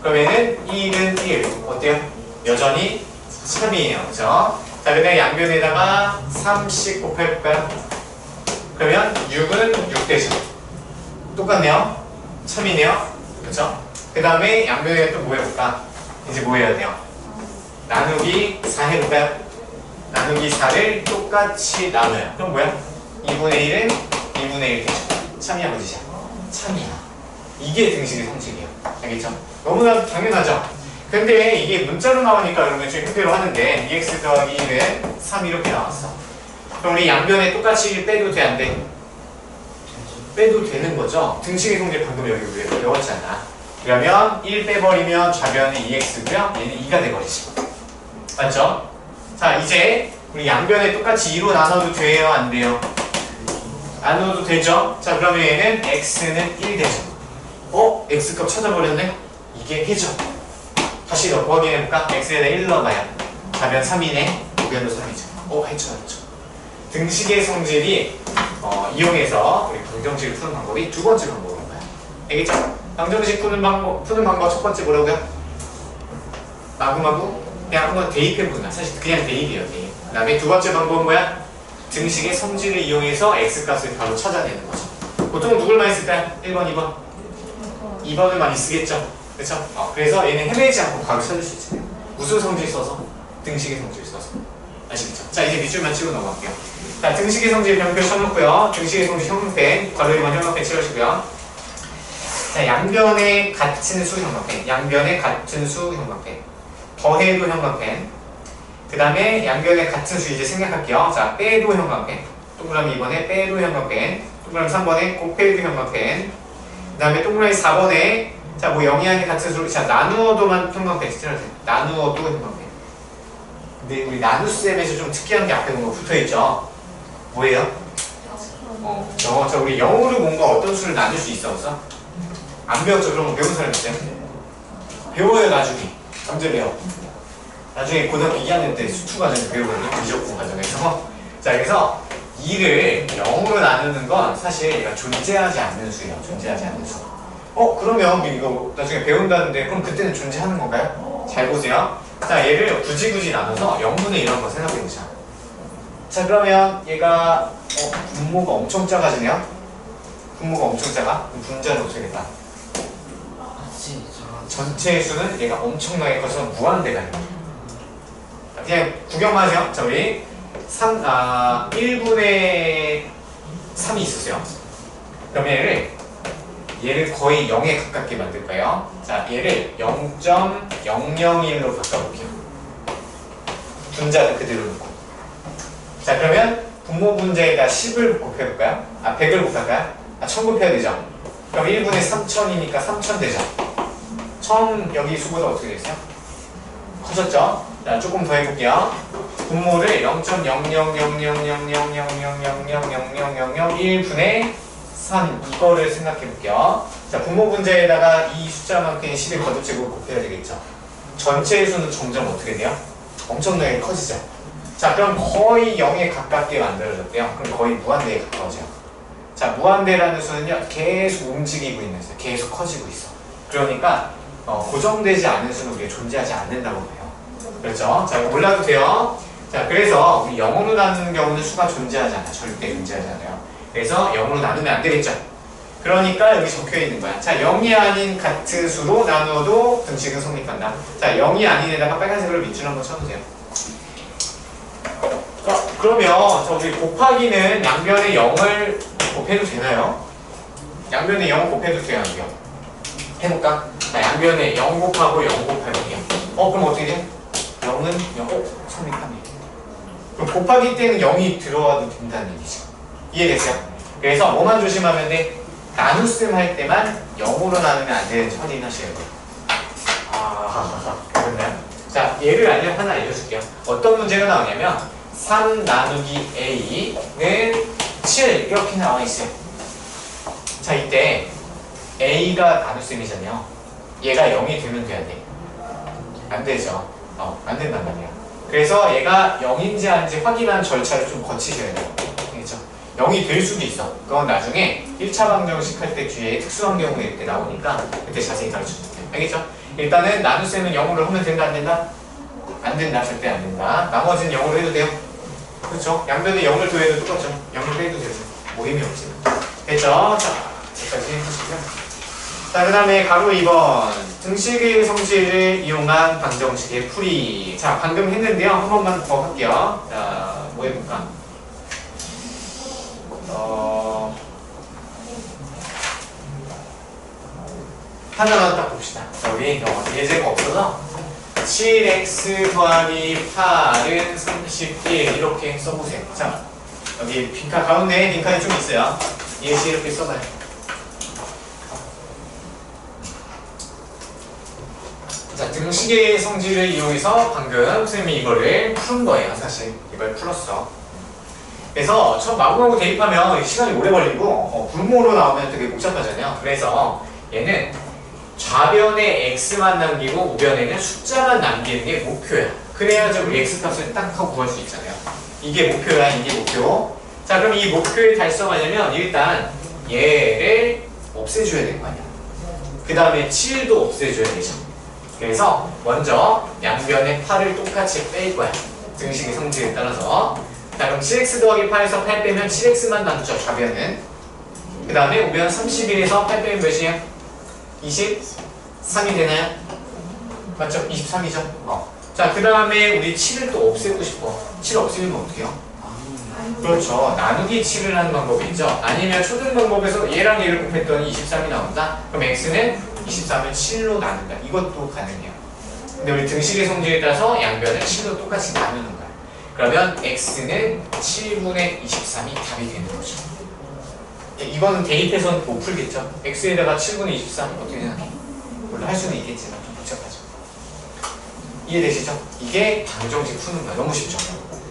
그러면은 1은 1. 어때요? 여전히 참이에요. 그죠? 자, 그 다음에 양변에다가 3씩 곱해볼까요? 그러면 6은 6 되죠. 똑같네요. 참이네요. 그죠? 그 다음에 양변에 또 뭐 해볼까? 이제 뭐 해야 돼요? 나누기 4 해볼까요? 나누기 4를 똑같이 나눠요. 그럼 뭐야? 2분의 1은 2분의 1 되죠. 참이야, 거짓이야? 참이야. 이게 등식의 성질이에요. 알겠죠? 너무나 당연하죠? 근데 이게 문자로 나오니까 여러분 좀 힘들어 하는데 2x 더하기 1은 3 이렇게 나왔어. 그럼 우리 양변에 똑같이 1 빼도 돼, 안 돼? 빼도 되는 거죠? 등식의 성질 방금 여기 우리가 배웠잖아. 그러면 1 빼버리면 좌변은 2x고요. 얘는 2가 돼버리죠. 맞죠? 자, 이제 우리 양변에 똑같이 2로 나눠도 돼요? 안 돼요? 나눠도 되죠? 자, 그러면 얘는 x는 1 되죠. x값 찾아버렸네? 이게 해죠. 다시 넣고 확인해볼까? x에다 1 넣어봐요. 좌변 3이네. 우변도 3이죠. 했죠. 등식의 성질이 이용해서 우리 방정식을 푸는 방법이 두 번째 방법인 거야. 알겠죠? 방정식 푸는 방법 첫 번째 뭐라고요? 마구마구 그냥 한번 대입해보는 거야. 사실 그냥 대입이에요. 대입. 그 다음에 두 번째 방법은 뭐야? 등식의 성질을 이용해서 x값을 바로 찾아내는 거죠. 보통 누굴 많이 쓸까요? 1번, 2번? 2번을 많이 쓰겠죠? 그렇죠? 그래서 얘는 헤매지 않고 바로 찾을 수 있어요. 무슨 성질 써서? 등식의 성질 써서. 아시겠죠? 자, 이제 밑줄만 치고 넘어갈게요. 자, 등식의 성질 병표 쳐놓고요. 등식의 성질 형용펜, 괄호 2번 형용펜 채우시고요. 자, 양변의 같은 수 형광펜, 양변의 같은 수 형광펜, 더해도 형광펜, 그 다음에 양변의 같은 수 이제 생략할게요. 자, 빼도 형광펜, 동그라미 2번에 빼도 형광펜, 동그라미 3번에 곱해도 형광펜, 그 다음에 동그라미 4번에 자, 뭐 영이하니 같은 수, 자, 나누어도만 형광펜 쓰셔주세요. 나누어도 형광펜. 근데 우리 나눗셈에서 좀 특이한 게 앞에 뭔가 붙어있죠? 뭐예요? 자, 우리 영어로 뭔가 어떤 수를 나눌 수 있어, 없어? 안 배웠죠? 그런 거 배운 사람 있어요? 배워요, 나중에. 언제 배워? 나중에 고등학교 2학년 때 수투 과정을 배우거든요. 미적분 과정에서. 자, 그래서 2를 0으로 나누는 건 사실 얘가 존재하지 않는 수예요. 존재하지 않는 수. 그러면 이거 나중에 배운다는데 그럼 그때는 존재하는 건가요? 잘 보세요. 자, 얘를 굳이 나눠서 0분의 1 한번 생각해보자. 자, 그러면 얘가 분모가 엄청 작아지네요. 분모가 엄청 작아? 그럼 분자는 어떻게 될까? 전체의 수는 얘가 엄청나게 커서 무한대가 됩니다. 그냥 구경만 하세요. 자, 우리 1분의 3이 있었어요. 그럼 얘를 거의 0에 가깝게 만들 거예요. 자, 얘를 0.001로 바꿔볼게요. 분자는 그대로 놓고. 자, 그러면 분모 분자에다 10을 곱해볼까요? 100을 곱할까요? 1000 곱해야 되죠? 그럼 1분의 3000이니까 3000 되죠? 1000 여기 수보다 어떻게 됐어요? 커졌죠? 자, 조금 더 해볼게요. 분모를 0.00000000000001분의 3 이거를 생각해 볼게요. 자, 분모 분자에다가 이 숫자만큼의 10을 거듭제곱 곱해야 되겠죠. 전체의 수는 점점 어떻게 돼요? 엄청나게 커지죠. 자, 그럼 거의 0에 가깝게 만들어졌대요. 그럼 거의 무한대에 가까워져요. 자, 무한대라는 수는요, 계속 움직이고 있는 수, 계속 커지고 있어. 그러니까 고정되지 않은 수는 우리가 존재하지 않는다고 봐요. 그렇죠? 자, 몰라도 돼요. 자, 그래서 우리 0으로 나누는 경우는 수가 존재하지 않아. 절대 존재하지 않아요. 그래서 0으로 나누면 안 되겠죠. 그러니까 여기 적혀 있는 거야. 자, 0이 아닌 같은 수로 나누어도 등식은 성립한다. 자, 0이 아닌 에다가 빨간색으로 밑줄 한번 쳐주세요. 그러면 저 우리 곱하기는 양변에 0을 곱해도 되나요? 양변에 0 곱해도 돼요, 안 돼요? 해볼까? 자, 양변에 0 곱하고 0 곱할게요. 그럼 어떻게 돼? 0은 0, 성립하네. 그럼 곱하기 때는 0이 들어와도 된다는 얘기죠. 이해됐어요? 그래서 뭐만 조심하면 돼? 나눗셈 할 때만 0으로 나누면 안 되는지 확인하셔야 돼요. 그렇나요? 자, 예를 하나 알려줄게요. 어떤 문제가 나오냐면 3 나누기 A는 7 이렇게 나와 있어요. 자, 이때 A가 나눗셈이잖아요. 얘가 0이 되면 돼야 돼. 안 되죠. 안 된단 말이야. 그래서 얘가 0인지 아닌지 확인하는 절차를 좀 거치셔야 돼요. 알겠죠? 0이 될 수도 있어. 그건 나중에 1차 방정식 할 때 뒤에 특수한 경우에 이렇게 나오니까 그때 자세히 가르쳐줄게요. 알겠죠? 일단은 나눗셈은 0으로 하면 된다, 안 된다? 안 된다, 절대 안 된다. 나머지는 0으로 해도 돼요. 그렇죠? 양변에 0을 더해도 똑같죠? 0을 빼도 되죠. 모임이 없지만. 됐죠? 자, 여기까지 해주시고요. 자, 그 다음에 가로 2번. 등식의 성질을 이용한 방정식의 풀이. 자, 방금 했는데요. 한 번만 더 할게요. 자, 뭐 해볼까? 하나만 딱 봅시다. 여기 예제가 없어서 7x 더하기 8은 31 이렇게 써보세요. 자, 여기 빈칸 가운데 빈칸이 좀 있어요. 예시 이렇게 써봐요. 자, 등식의 성질을 이용해서 방금 선생님이 이거를 푼 거예요. 사실 이걸 풀었어. 그래서 처음 마구마구 대입하면 시간이 오래 걸리고 분모로 나오면 되게 복잡하잖아요. 그래서 얘는 좌변에 x만 남기고 우변에는 숫자만 남기는 게 목표야. 그 그래야지 우리 x값을 딱 하고 구할 수 있잖아요. 이게 목표야, 이게 목표. 자, 그럼 이 목표를 달성하려면 일단 얘를 없애줘야 되는 거 아니야. 그 다음에 7도 없애줘야 되죠. 그래서 먼저 양변의 8을 똑같이 뺄 거야. 등식의 성질에 따라서. 자, 그럼 7x 더하기 8에서 8 빼면 7x만 남죠, 좌변은. 그 다음에 오면 31에서 8 빼면 몇이에요? 23이 되나요? 맞죠? 23이죠? 자, 그 다음에 우리 7을 또 없애고 싶어. 7 없애면 어떻게 해요? 그렇죠. 나누기 7을 하는 방법이 있죠. 아니면 초등 방법에서 얘랑 얘를 곱했더니 23이 나온다? 그럼 x는 23을 7로 나눈다. 이것도 가능해요. 근데 우리 등식의 성질에 따라서 양변을 7로 똑같이 나누는 거야. 그러면 x는 7분의 23이 답이 되는 거죠. 이거는 대입해서는 못 풀겠죠. x에다가 7분의 23 어떻게 생각해? 물론 할 수는 있겠지만 좀 복잡하죠. 이해되시죠? 이게 방정식 푸는 거야. 너무 쉽죠?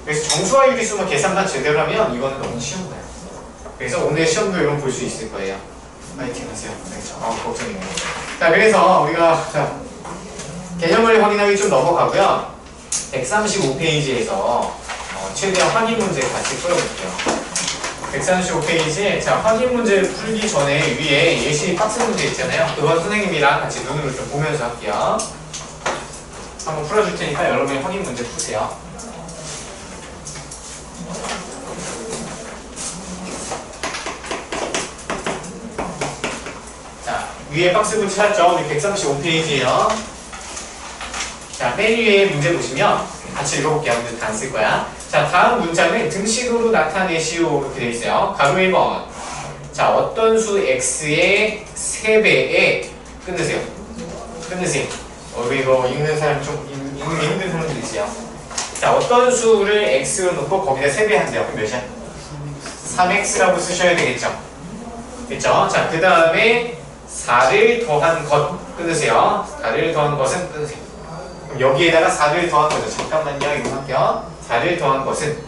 그래서 정수와 유리수만 계산만 제대로 하면 이거는 너무 쉬운 거야. 그래서 오늘 시험도 이런 볼 수 있을 거예요. 파이팅 하세요. 알겠죠? 걱정이네요. 자, 그래서 우리가 개념을 확인하기 좀 넘어가고요. 135페이지에서 최대한 확인 문제 같이 풀어볼게요. 135페이지에 자, 확인 문제를 풀기 전에 위에 예시 박스 문제 있잖아요. 그건 선생님이랑 같이 눈으로 좀 보면서 할게요. 한번 풀어줄 테니까 여러분이 확인 문제 푸세요. 자, 위에 박스 문제 찾았죠? 우리 135페이지에요. 자, 맨 위에 문제 보시면 같이 읽어볼게요. 문제 다 안 쓸 거야. 자, 다음 문장은 등식으로 나타내시오 이렇게 되어 있어요. 가로 1번. 자, 어떤 수 x의 3배에 끝내세요. 끝내세요. 이거 읽는 사람 좀 읽는 게 힘든 사람들 있어요. 자, 어떤 수를 x로 놓고 거기다 3배 한대요. 그럼 몇이야? 3x라고 쓰셔야 되겠죠. 됐죠? 자, 그 다음에 4를 더한 것 끊으세요. 4를 더한 것은 끊으세요. 그럼 여기에다가 4를 더한 거죠. 잠깐만요. 이거 할게요. 4를 더한 것은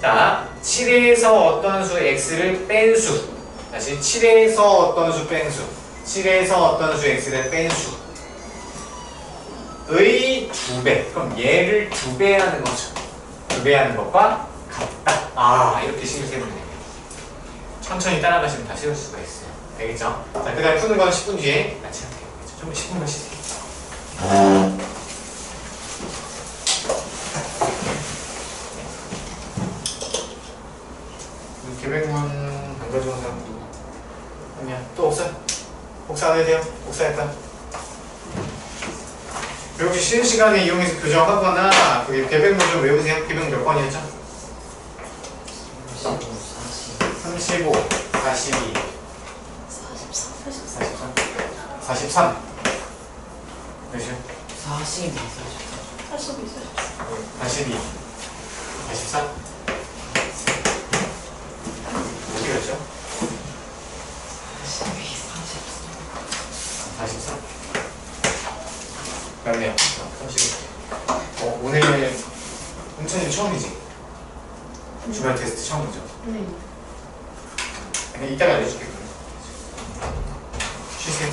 자, 7에서 어떤 수 x를 뺀 수. 다시 7에서 어떤 수 뺀 수. 7에서 어떤 수 x를 뺀 수. 의 2배. 그럼 얘를 2배 하는 거죠. 2배 하는 것과 같다. 이렇게 식을 세우면 됩니다. 천천히 따라가시면 다 세울 수가 있어요. 되겠죠? 자, 그 다음에 푸는 건 10분 뒤에 같이 할게요. 좀 10분만 쉬세요. 계획문 안 가져온 사람 누구? 아니야. 또 없어요? 복사 안 해도 돼요? 복사할까요? 그리고 혹시 쉬는 시간에 이용해서 교정하거나 그 계획문 좀 외우세요. 계획 몇 번이었죠? 35, 42, 43 몇이요? 42, 42, 43 어떻게 했죠? 43 맞네요. 30 오늘 홍천이 처음이지? 주말 테스트 처음이죠? 네. 그냥 이따가 알려줄게. 쉬세요.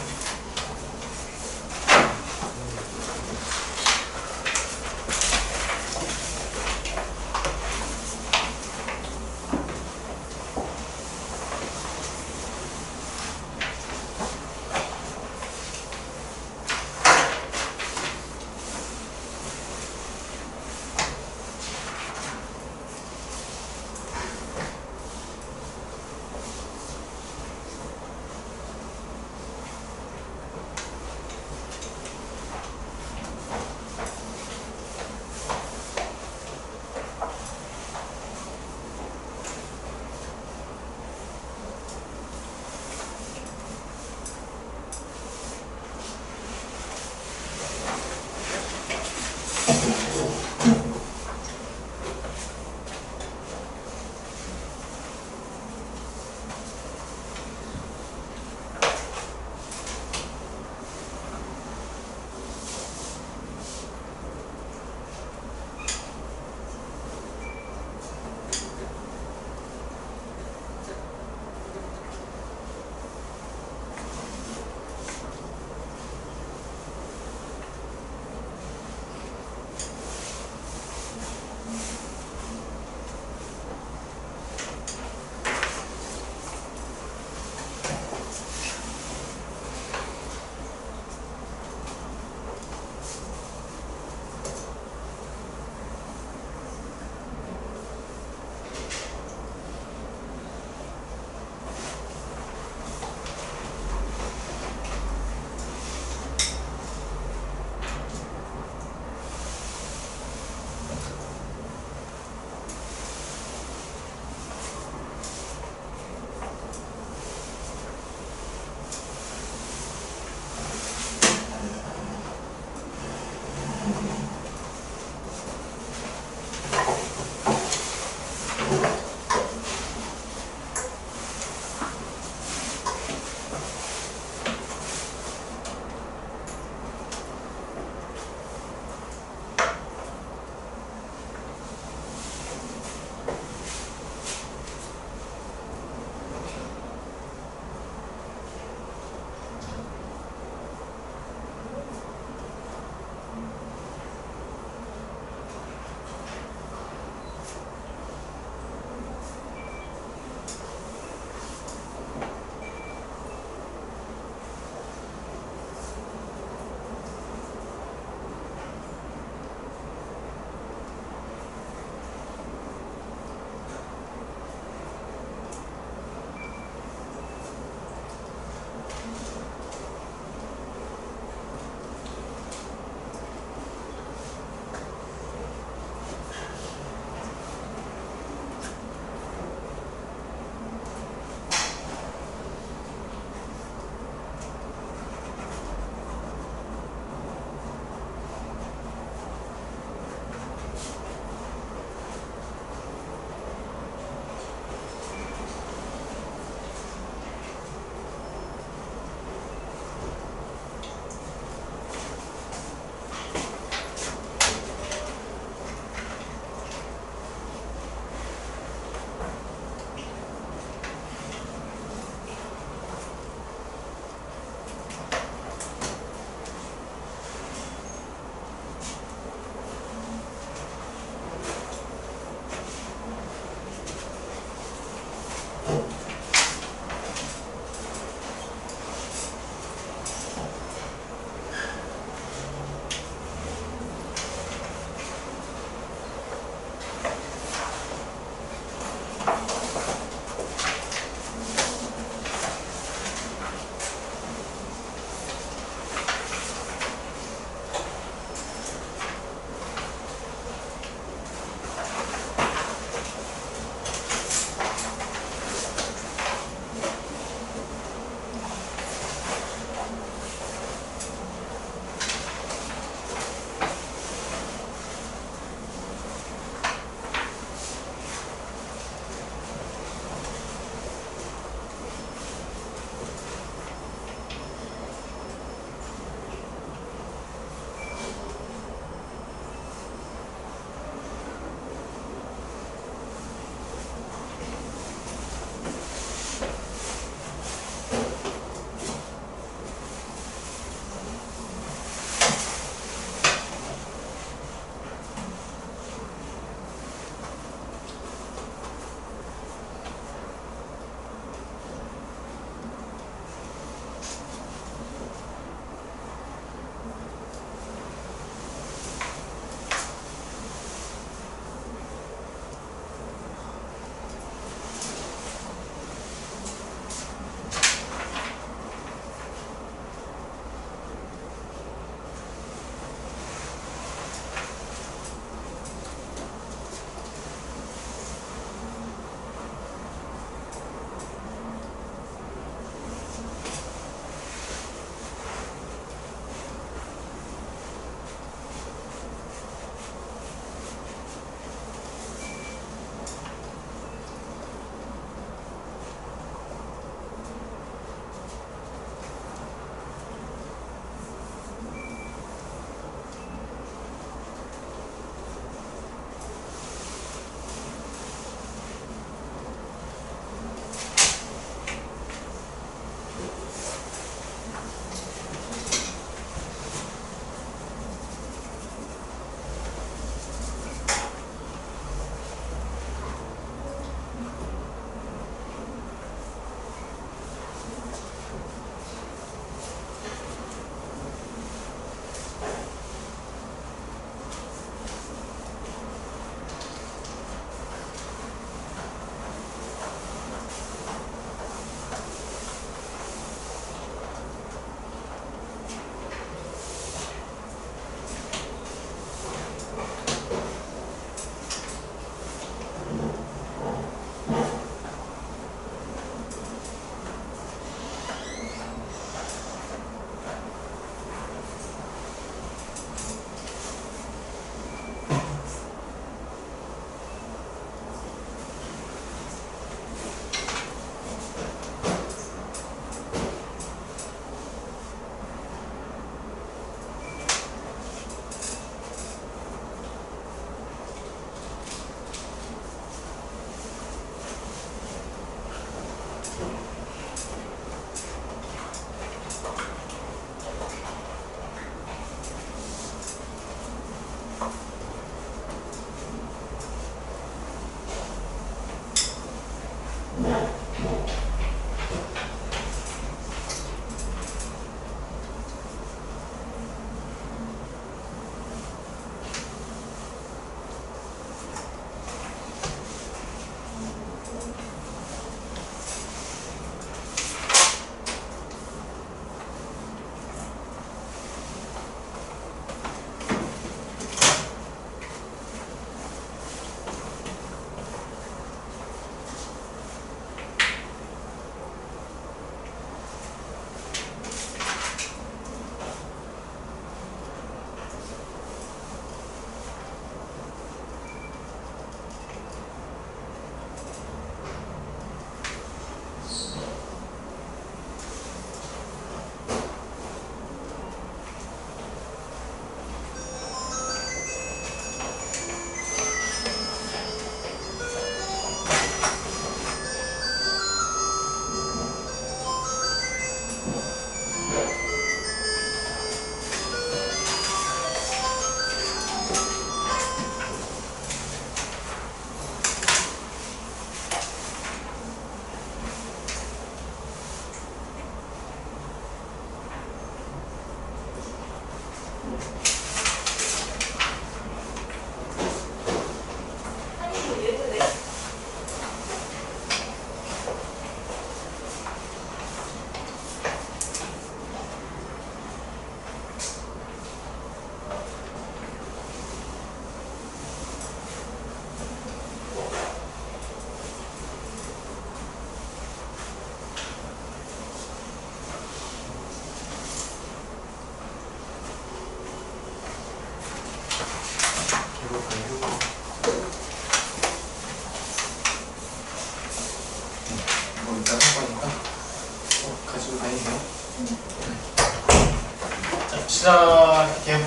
시작할게요.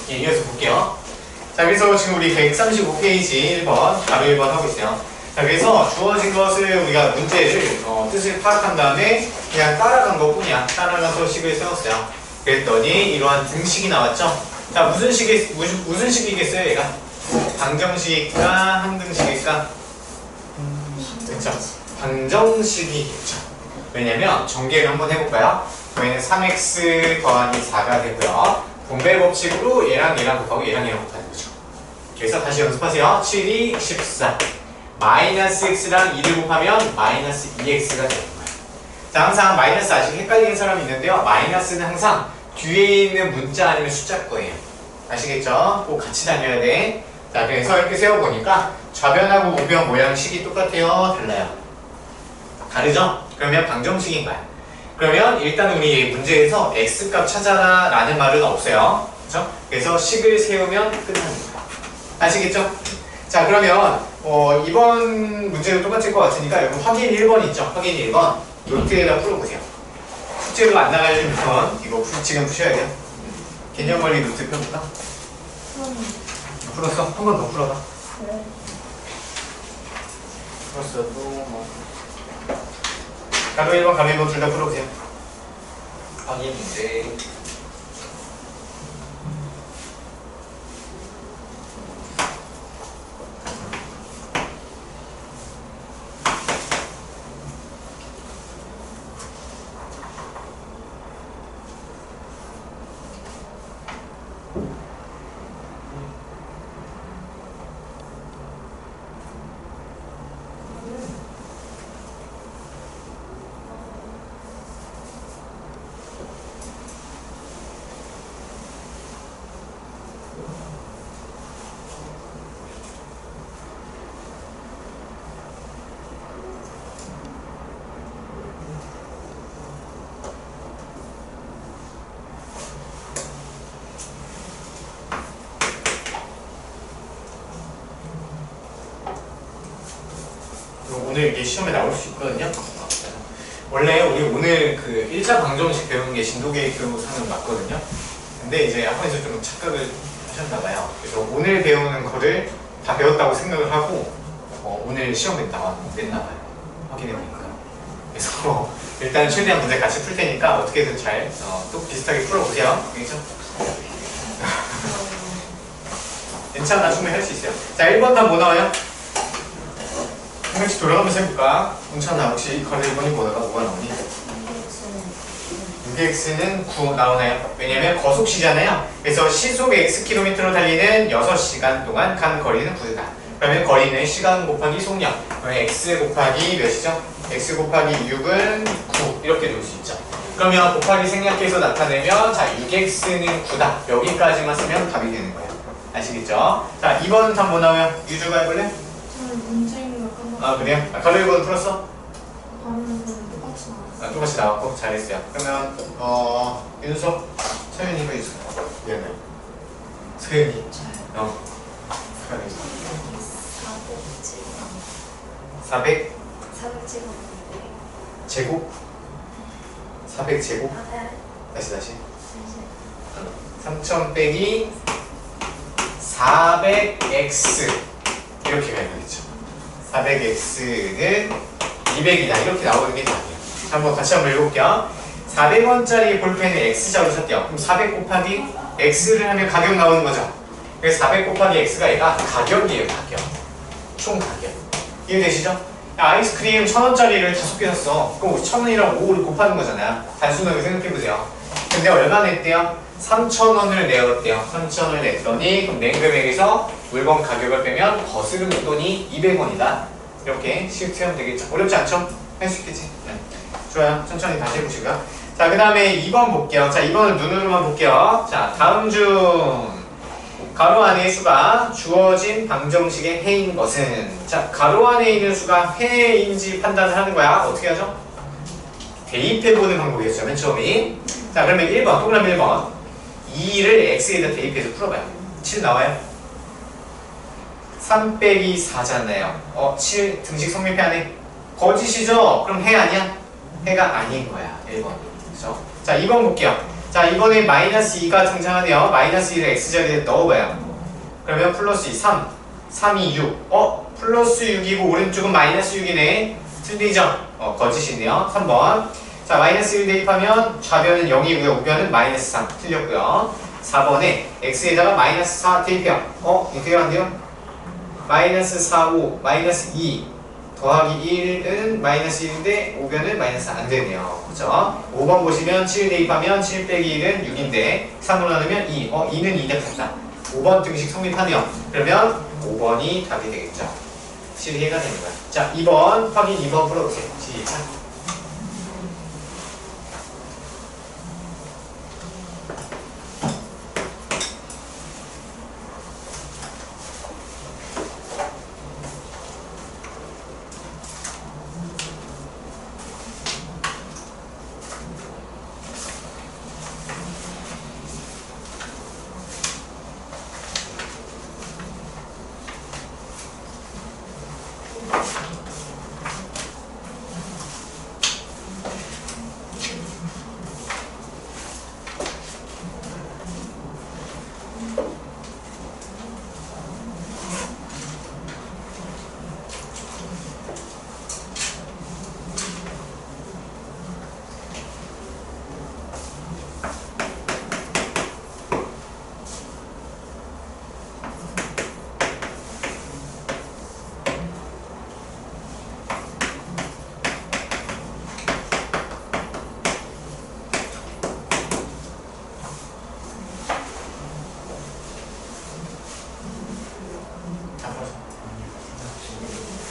이어서 볼게요. 자, 그래서 지금 우리 135페이지 1번, 바로 1번 하고 있어요. 자, 그래서 주어진 것을 우리가 문제를 뜻을 파악한 다음에 그냥 따라간 것 뿐이야. 따라가서 식을 세웠어요. 그랬더니 이러한 등식이 나왔죠. 자, 무슨 식이겠어요, 얘가? 방정식일까? 항등식일까? 그쵸? 방정식이겠죠. 왜냐면 전개를 한번 해볼까요? 저희는 3x 더하기 4가 되고요. 분배 법칙으로 얘랑 곱하고 얘랑 곱하는 거죠. 그래서 다시 연습하세요. 7이 14. 마이너스 x랑 2를 곱하면 마이너스 2x가 되는 거예요. 자, 항상 마이너스 아직 헷갈리는 사람이 있는데요. 마이너스는 항상 뒤에 있는 문자 아니면 숫자 거예요. 아시겠죠? 꼭 같이 다녀야 돼. 자, 그래서 이렇게 세워보니까 좌변하고 우변 모양식이 똑같아요? 달라요? 다르죠? 그러면 방정식인가요? 그러면 일단 우리 문제에서 x값 찾아라 라는 말은 없어요. 그렇죠? 그래서 식을 세우면 끝나는 거예요. 아시겠죠? 자, 그러면 이번 문제도 똑같을 것 같으니까 여기 확인 1번 있죠? 확인 1번 노트에다 풀어보세요. 숙제로 안 나가려면 이거 지금 푸셔야 돼요. 개념관리 노트 펴볼까? 풀었어? 한 번 더 풀어봐. 그래. 풀었어. 또 뭐. 가로 1번, 가로 1번 둘 다 풀어보세요. 확인인데 오늘 이게 시험에 나올 수 있거든요. 원래 우리 오늘 그 1차 방정식 배우는 게 진도계획 교사는 맞거든요. 근데 이제 학원에서 좀 착각을 하셨나봐요. 그래서 오늘 배우는 거를 다 배웠다고 생각을 하고 오늘 시험에 냈나봐요. 확인해보니까. 그래서 일단 최대한 문제 같이 풀 테니까 어떻게든 잘 또 비슷하게 풀어보세요. 알겠죠? 괜찮아, 충분히 할 수 있어요. 자, 1번 답 뭐 나와요? 한 명씩 돌아가면서 해볼까? 문찬아, 혹시 컬러 1번이 뭐가 나오니? 6x는 9 나오나요? 왜냐면 거속시잖아요. 그래서 시속 xkm로 달리는 6시간 동안 간 거리는 9다. 그러면 거리는 시간 곱하기 속력. 그러면 x 곱하기 몇이죠? x 곱하기 6은 9 이렇게 놓을 수 있죠. 그러면 곱하기 생략해서 나타내면 자 6x는 9다. 여기까지만 쓰면 답이 되는 거예요. 아시겠죠? 자 2번 답 뭐 나와요? 유주가 해볼래? 저는 문제인 걸 끝났어요. 아 그래요? 컬러 1번 풀었어? 다른 건 똑같이 나왔어요. 똑같이 나왔고 잘했어요. 그러면 윤서 서윤이가 있어. 미안해. 서윤이. 저요. 서윤이. 400 400 찍었는데. 제곱 400 제곱 아, 네. 다시 3000 빼기 400x 이렇게 가야 되겠죠. 400x는 200이다 이렇게 나오는 게 답이에요. 자, 한번 같이 한번 읽어볼게요. 400원짜리 볼펜을 x자로 샀대요. 그럼 400 곱하기 x를 하면 가격 나오는 거죠. 그래서 400 곱하기 x가 얘가 가격이에요. 가격. 총 가격. 이해되시죠? 아이스크림 1000원짜리를 5개 샀어. 그럼 1000원이랑 5를 곱하는 거잖아요. 단순하게 생각해보세요. 근데 얼마 냈대요? 3,000원을 내었대요. 3,000원을 냈더니 그럼 낸 금액에서 물건 가격을 빼면 거스름 돈이 200원이다. 이렇게 쉽게 세우면 되겠죠. 어렵지 않죠? 할 수 있겠지? 네. 좋아요. 천천히 다시 해보시고요. 자, 그 다음에 2번 볼게요. 자, 2번은 눈으로만 볼게요. 자, 다음 중 가로 안의 수가 주어진 방정식의 해인 것은 자, 가로 안에 있는 수가 해인지 판단을 하는 거야. 어떻게 하죠? 대입해보는 방법이었죠. 맨 처음이. 자, 그러면 1번, 동그라미 1번 2를 x에다 대입해서 풀어봐요. 7 나와요? 3 빼기 4잖아요. 7 등식 성립해야네. 거짓이죠? 그럼 해 아니야? 해가 아닌 거야. 1번. 그죠? 자, 2번 볼게요. 자, 이번에 마이너스 2가 등장하네요. 마이너스 2를 x자리에 넣어봐요. 그러면 플러스 2, 3. 3이 6. 플러스 6이고 오른쪽은 마이너스 6이네. 틀리죠? 거짓이네요. 3번. 자, 마이너스 1 대입하면 좌변은 0이고요. 우변은 마이너스 3. 틀렸고요. 4번에 x에다가 마이너스 4 대입해요. 이렇게 안 돼요? 마이너스 4, 5, 마이너스 2 더하기 1은 마이너스 1인데 우변은 마이너스 안 되네요. 그죠? 5번 보시면 7 대입하면 7 빼기 1은 6인데 3으로 나누면 2. 2는 2대 같다. 5번 등식 성립하네요. 그러면 5번이 답이 되겠죠. 확실히 이해가 되는 거야. 자, 2번 확인 2번 풀어보세요. 시작.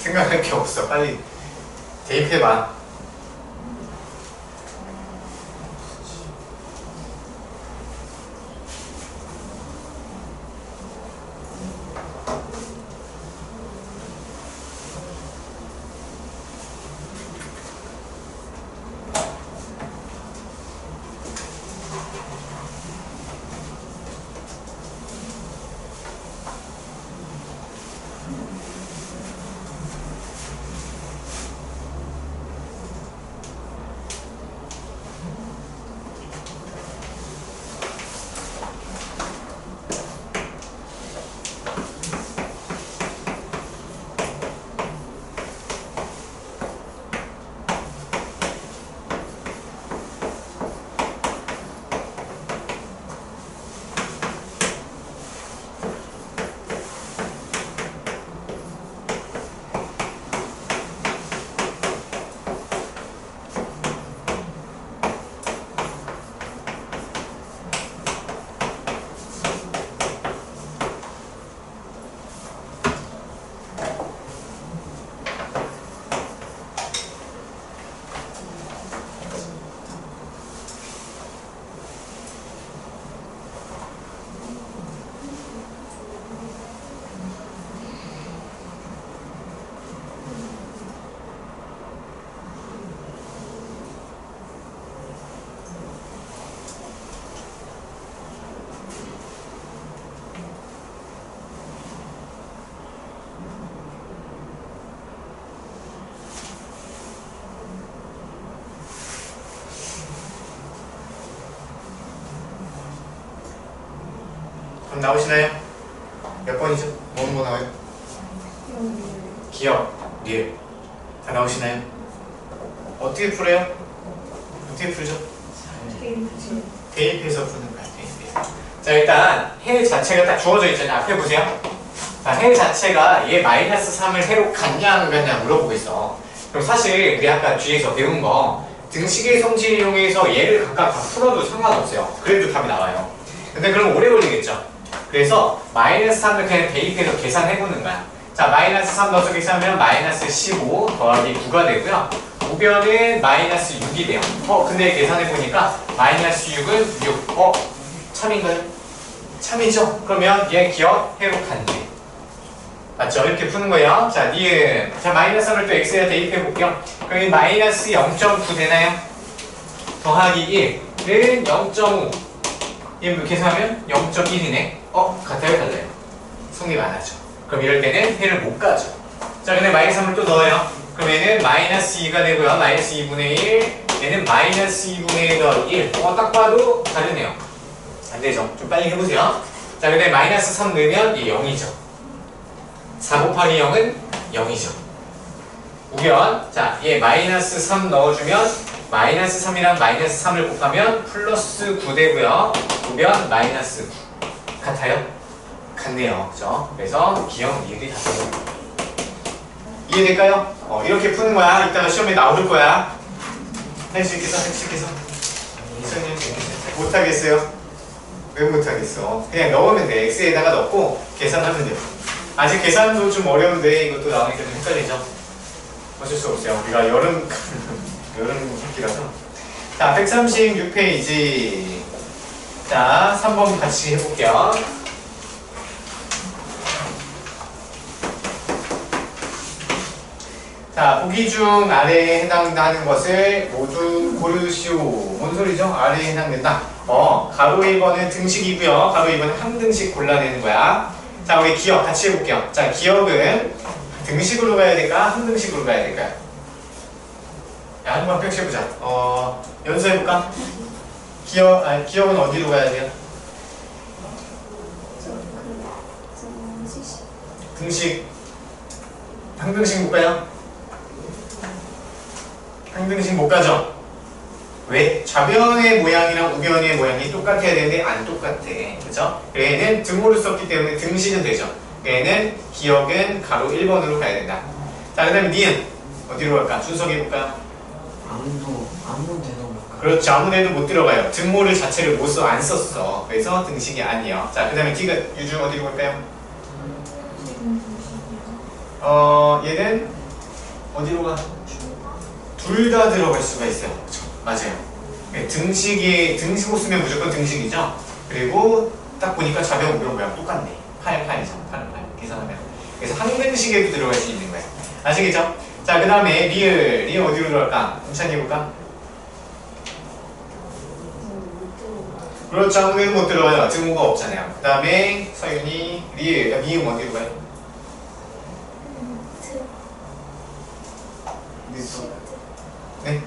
생각할 게 없어. 빨리 대입해봐. 나오시나요? 몇 번이죠? 뭐 나와요? 기억, 리을 다 나오시나요? 어떻게 풀어요? 어떻게 풀죠? 대입해서 푸는 거야. 대입해서. 자 일단 해 자체가 딱 주어져 있잖아요. 앞에 보세요. 자, 해 자체가 얘 마이너스 3을 해로 갔냐 안 갔냐 물어보고 있어. 그럼 사실 우리 아까 뒤에서 배운 거 등식의 성질을 이용해서 얘를 각각 다 풀어도 상관없어요. 그래도 답이 나와요. 근데 그럼 오래 걸리겠죠. 그래서 마이너스 3을 그냥 대입해서 계산해보는 거야. 자 마이너스 3 넣어서 계산하면 마이너스 15 더하기 9가 되고요. 우변은 마이너스 6이 돼요. 근데 계산해보니까 마이너스 6은 6. 참인가요? 참이죠? 그러면 얘 기억 해로 갔네. 맞죠? 이렇게 푸는 거예요. 자, 니은. 자, 마이너스 3을 또 x에 대입해볼게요. 그럼 이 마이너스 0.9 되나요? 더하기 1은 0.5. 얘 계산하면 0.1이네. 같아요? 달라요? 성립 안 하죠. 그럼 이럴 때는 해를 못 가죠. 자, 근데 마이너스 3을 또 넣어요. 그럼 얘는 마이너스 2가 되고요. 마이너스 2분의 1. 얘는 마이너스 2분의 1 더하기 1. 딱 봐도 다르네요. 안 되죠? 좀 빨리 해보세요. 자, 근데 마이너스 3 넣으면 얘 0이죠. 4 곱하기 0은 0이죠. 우변. 자, 얘 마이너스 3 넣어주면 마이너스 3이랑 마이너스 3을 곱하면 플러스 9 되고요. 우변 마이너스 9. 같아요? 같네요. 그죠? 그래서 기억 리을이 다 됩니다. 이해될까요? 이렇게 푸는 거야. 이따가 시험에 나올 거야. 할 수 있겠어? 할 수 있겠어? 못하겠어요? 왜 못하겠어? 그냥 넣으면 돼. x에다가 넣고 계산하면 돼요. 아직 계산도 좀 어려운데 이것도 나오니까 좀 헷갈리죠? 어쩔 수 없어요. 우리가 여름 학기라서. 자, 136페이지. 자, 3번 같이 해볼게요. 자, 보기 중 아래에 해당하는 것을 모두 고르시오. 뭔 소리죠? 아래에 해당된다. 가로 1번은 등식이고요. 가로 2번은 항등식 골라내는 거야. 자, 우리 기억 같이 해볼게요. 자, 기억은 등식으로 가야 될까? 항등식으로 가야 될까요? 야, 한번 펼쳐보자. 연수해볼까? 기억은 어디로 가야 돼요? 등식. 항등식 못 가요? 항등식 못 가죠? 왜? 좌변의 모양이랑 우변의 모양이 똑같아야 되는데 안 똑같아. 그죠? 얘는 등호를 썼기 때문에 등식은 되죠. 얘는 기억은 가로 1번으로 가야 된다. 자, 그 다음에 니은 어디로 갈까? 준석해볼까요? 아무 데도 못 가. 그렇죠. 아무 데도 못 들어가요. 등호를 자체를 안 썼어. 그래서 등식이 아니에요. 자, 그 다음에 디귿 유중 어디로 갈까요? 얘는 어디로 가? 둘 다 들어갈 수가 있어요. 그렇죠? 맞아요. 등식호 쓰면 무조건 등식이죠. 그리고 딱 보니까 좌변 우변 모양 똑같네. 8이죠. 8 계산하면. 그래서 항등식에도 들어갈 수 있는 거예요. 아시겠죠? 자, 그 다음에 리을 어디로 들어갈까? 홍찬이 해볼까? 그렇죠. 아무데도 못 들어가요. 등호가 없잖아요. 그 다음에 서윤이 리을 미음 어디로 가요? 네?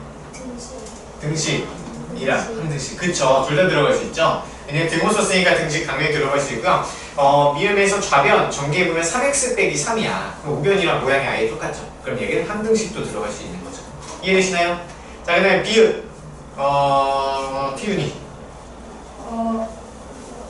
등식이랑 항등식. 그쵸. 둘 다 들어갈 수 있죠. 왜냐면 등호 썼으니까 등식 당연히 들어갈 수 있고요. 미음에서 좌변 전개해 보면 3x 빼기 3이야. 그럼 우변이랑 모양이 아예 똑같죠. 그럼 여기는 항등식도 들어갈 수 있는 거죠. 이해되시나요? 자, 그 다음에 비읍. 피윤이.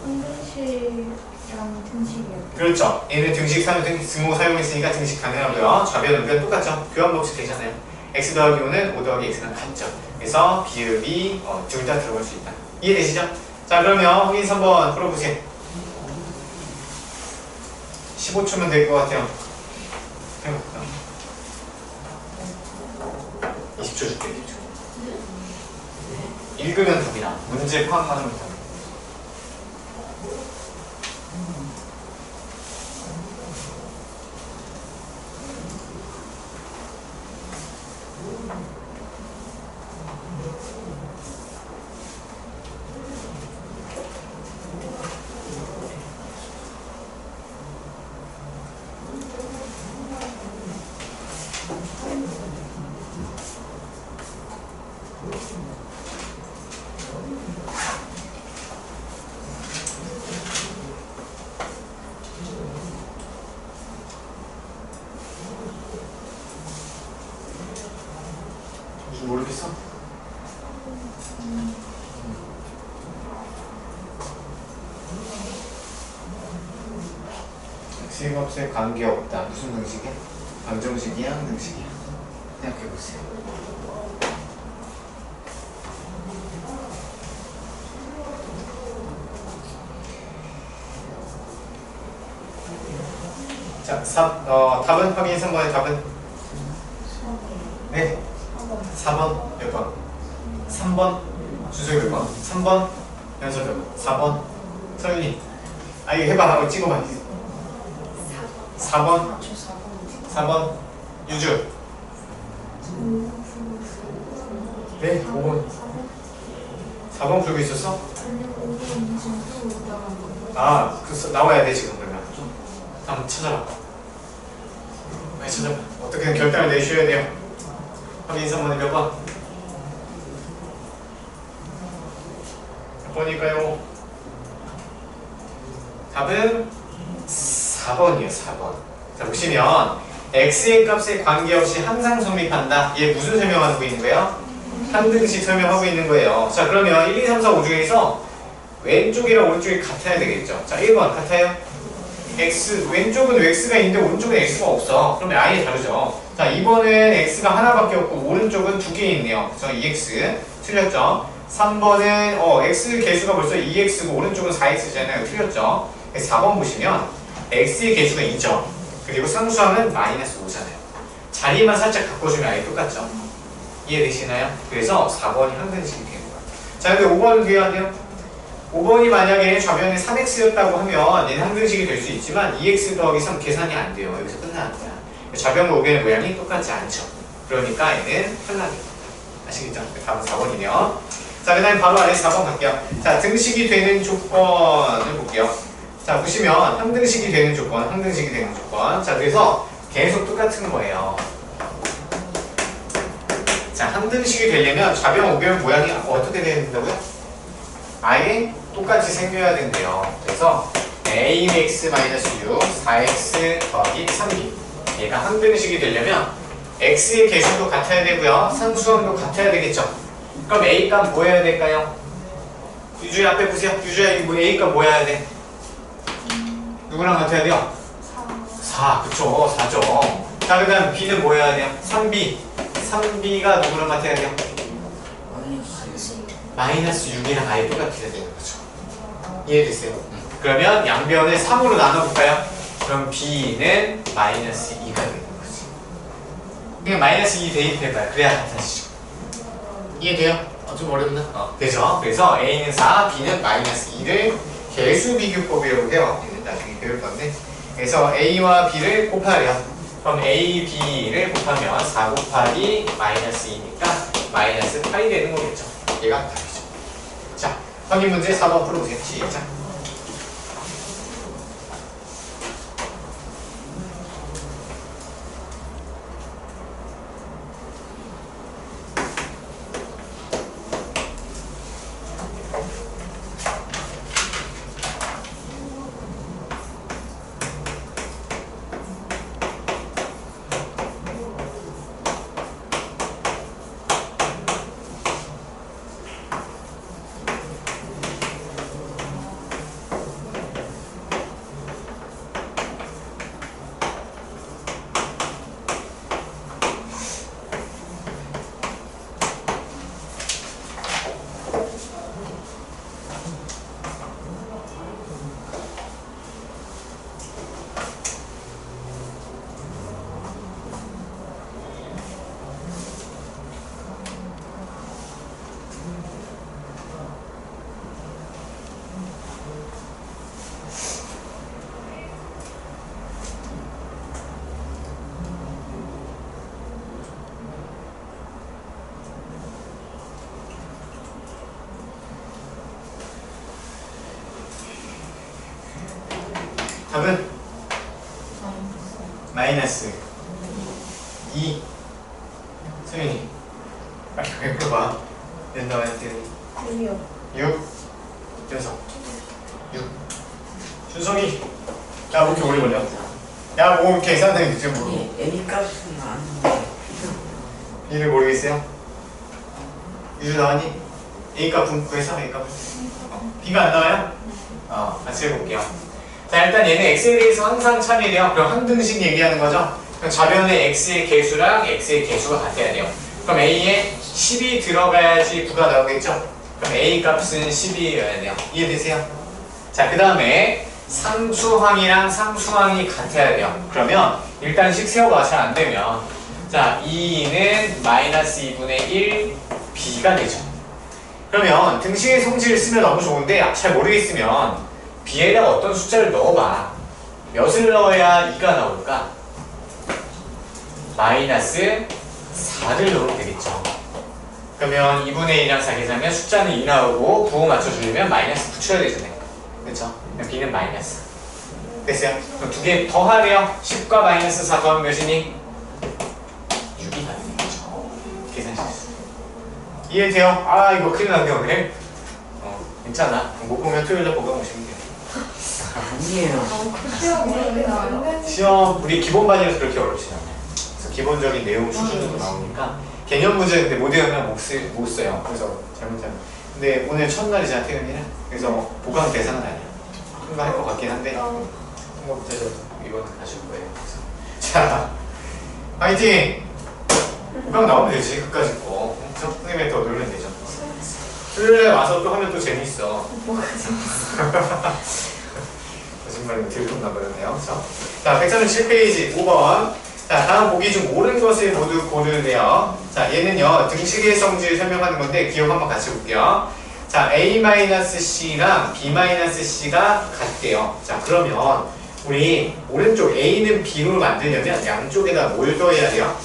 항등식이랑 등식이요. 그렇죠. 얘는 등호 사용했으니까 등식 가능하고요. 좌변, 우변 똑같죠. 교환 법칙 되잖아요. x 더하기 5는 5 더하기 x랑 같죠. 그래서 비읍이 둘 다 들어갈 수 있다. 이해되시죠? 자, 그러면 확인 3번 풀어보세요. 15초면 될 것 같아요. 해볼까요? 20초 줄게. 20초. 읽으면 답이나 문제 파악만 하면 답이나. 모르겠어? X의 값에 관계없다. 무슨 등식이야? 방정식이야? 항등식이야? 생각해보세요. 자, 답은? 확인 3번의 답은? 네? 4번 몇 번? 3번 준석이 몇 번? 3번 연서 몇 번? 4번 서윤이 아 이거 해봐 하고 찍어봐 4번 4번 유주 네 5번 4번 풀고 있었어? 아 그 나와야 돼 지금 그러면 한번 찾아봐 빨리 찾아봐 어떻게든 결단을 내셔야 돼요 확인 3번이 몇 번? 몇 번일까요? 답은 4번이에요 4번 자 보시면 x의 값에 관계없이 항상 성립한다 얘 무슨 설명하고 있는 거예요? 항등식 설명하고 있는 거예요 자 그러면 1, 2, 3, 4, 5 중에서 왼쪽이랑 오른쪽이 같아야 되겠죠 자 1번 같아요? x 왼쪽은 x가 있는데 오른쪽은 x가 없어 그러면 아예 다르죠 자 2번은 x가 하나밖에 없고 오른쪽은 두 개 있네요 그래서 2x 틀렸죠 3번은 x 개수가 벌써 2x고 오른쪽은 4x잖아요 틀렸죠 4번 보시면 x의 개수가 2죠 그리고 상수항은 마이너스 5잖아요 자리만 살짝 바꿔주면 아예 똑같죠 이해되시나요? 그래서 4번이 항등식이 되는 거예요 자 근데 5번은 돼야 안 돼요? 5번이 만약에 좌변에 3x였다고 하면 얘는 항등식이 될 수 있지만 2x 더하기 3 계산이 안 돼요 여기서 끝나는 거야 좌변과 우변의 모양이 똑같지 않죠 그러니까 얘는 탈락입니다 아시겠죠? 답은 4번이네요 자 그 다음에 바로 아래 4번 갈게요 자 등식이 되는 조건을 볼게요 자 보시면 항등식이 되는 조건 항등식이 되는 조건 자 그래서 계속 똑같은 거예요 자 항등식이 되려면 좌변 우변 모양이 어떻게 돼야 된다고요? 아예 똑같이 생겨야 된대요 그래서 ax-6 4x 더하기 3b 얘가 항등식이 되려면 x의 개수도 같아야 되고요 상수항도 같아야 되겠죠 그럼 a 값 뭐 해야 될까요? 유주야 앞에 보세요 유주야 이거 a 값 뭐 해야 돼? 누구랑 같아야 돼요? 4 그쵸 4죠 자 그 다음 b는 뭐 해야 돼요? 3b가 누구랑 같아야 돼요? 마이너스 6이랑 아예 똑같아야 되는 거죠 이해됐어요? 그러면 양변을 3으로 나눠볼까요? 그럼 b는 마이너스 2가 되는 거지 그냥 마이너스 2 대입해봐요 그래야 같아지죠 이해돼요? 좀 어렵나? 되죠? 그래서 a는 4, b는 마이너스 2를 개수 비교법이라고 해요 얘는 나중에 배울 건데 그래서 a와 b를 곱하려 그럼 a, b를 곱하면 4 곱하기 마이너스 2니까 마이너스 8이 되는 거겠죠 얘가 답이죠 자 확인 문제 4번 풀어보세요 시작 답은? 마이너스 2 소윤이 빨리 해봐 몇 나와야 돼? 6 연석 6 준석이 야 뭐 이렇게 오래 걸려? 야 뭐 계산되는 게 지금 모르고 애니 값은 아는데 B를 모르겠어요? 유주 나왔니? A 값 구해서 A 값. B가 안 나와요? 같이 해볼게요. 자, 일단 얘는 X에 대해서 항상 참이래요. 그럼 항등식 얘기하는 거죠. 그럼 좌변에 X의 개수랑 X의 개수가 같아야 돼요. 그럼 A에 10이 들어가야지 9가 나오겠죠? 그럼 A 값은 12여야 돼요. 이해되세요? 자, 그 다음에 상수항이랑 상수항이 같아야 돼요. 그러면 일단 식세어가 잘 안 되면 자, 2는 마이너스 2분의 1 B가 되죠. 그러면 등식의 성질을 쓰면 너무 좋은데 잘 모르겠으면 B에다가 어떤 숫자를 넣어봐. 몇을 넣어야 2가 나올까? 마이너스 4를 넣으면 되겠죠. 그러면 2분의 1이랑 4 계산하면 숫자는 2 나오고 부호 맞춰주려면 마이너스 붙여야 되잖아요. 그렇죠? 그럼 B는 마이너스. 됐어요? 그럼 두 개 더 하래요. 10과 마이너스 4 더하면 몇이니? 6이 가는 거죠. 계산 실수. 이해돼요? 아, 이거 큰일 났네 오늘. 괜찮아. 못 보면 토요일에 보고 오시면 돼요. 아니에요. 시험 모르겠어요. 시험 우리 기본반이라서 그렇게 어렵지 않아요. 그래서 기본적인 내용 수준으로 나오니까 개념 문제 근데 못 외우면 못 써요. 그래서 잘못하면. 근데 오늘 첫날이잖아 태연이는. 그래서 보강 대상은 아니야. 큰거 할 것 같긴 한데 한번부터 이거는 가실 거예요. 그래서. 자, 화이팅! 보강 나오면 되지. 끝까지 거. 선생님이 더 놀면 되죠. 토요일에 와서 또 하면 또 재밌어. 뭐가 재밌어? 거짓말이면 들켰나 버렸네요. 자, 137페이지 5번. 자, 다음 보기 중 옳은 것을 모두 고르래요. 자, 얘는요, 등식의 성질 설명하는 건데, 기억 한번 같이 볼게요. 자, A-C랑 B-C가 같대요. 자, 그러면, 우리 오른쪽 A는 B로 만들려면 양쪽에다 뭘 더해야 돼요?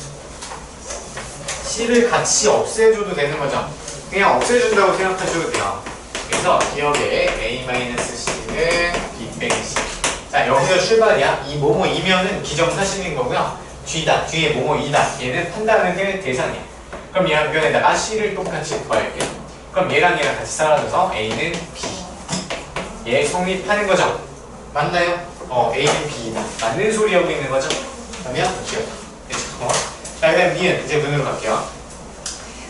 C를 같이 없애줘도 되는 거죠. 그냥 없애준다고 생각하셔도 돼요. 그래서 기억에 A-C는 B-C. 자, 여기서 출발이야. 이 뭐뭐이면은 기정사실인 거고요. 뒤다, 뒤에 뭐뭐이다. 얘는 판단하는 대상이야. 그럼 얘 변에다가 C를 똑같이 더할게요. 그럼 얘랑 얘랑 같이 사라져서 A는 B. 얘 성립하는 거죠. 맞나요? A는 B이다. 맞는 소리 하고 있는 거죠. 그러면 기억. 그렇죠? 자, 그 다음 B는 이제 문으로 갈게요.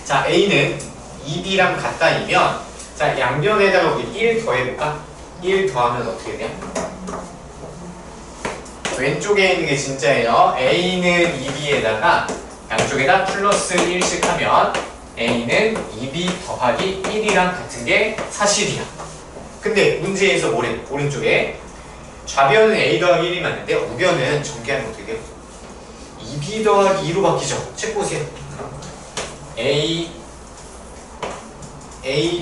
자, A는 2B랑 같다이면 자, 양변에다가 우리 1 더해볼까? 1 더하면 어떻게 돼요? 왼쪽에 있는 게 진짜예요. A는 2B에다가 양쪽에다 플러스 1씩 하면 A는 2B 더하기 1이랑 같은 게 사실이야. 근데 문제에서 뭐래? 오른쪽에 좌변은 A 더하기 1이 맞는데 우변은 전개하면 어떻게 돼요? 2B 더하기 2로 바뀌죠. 책 보세요. A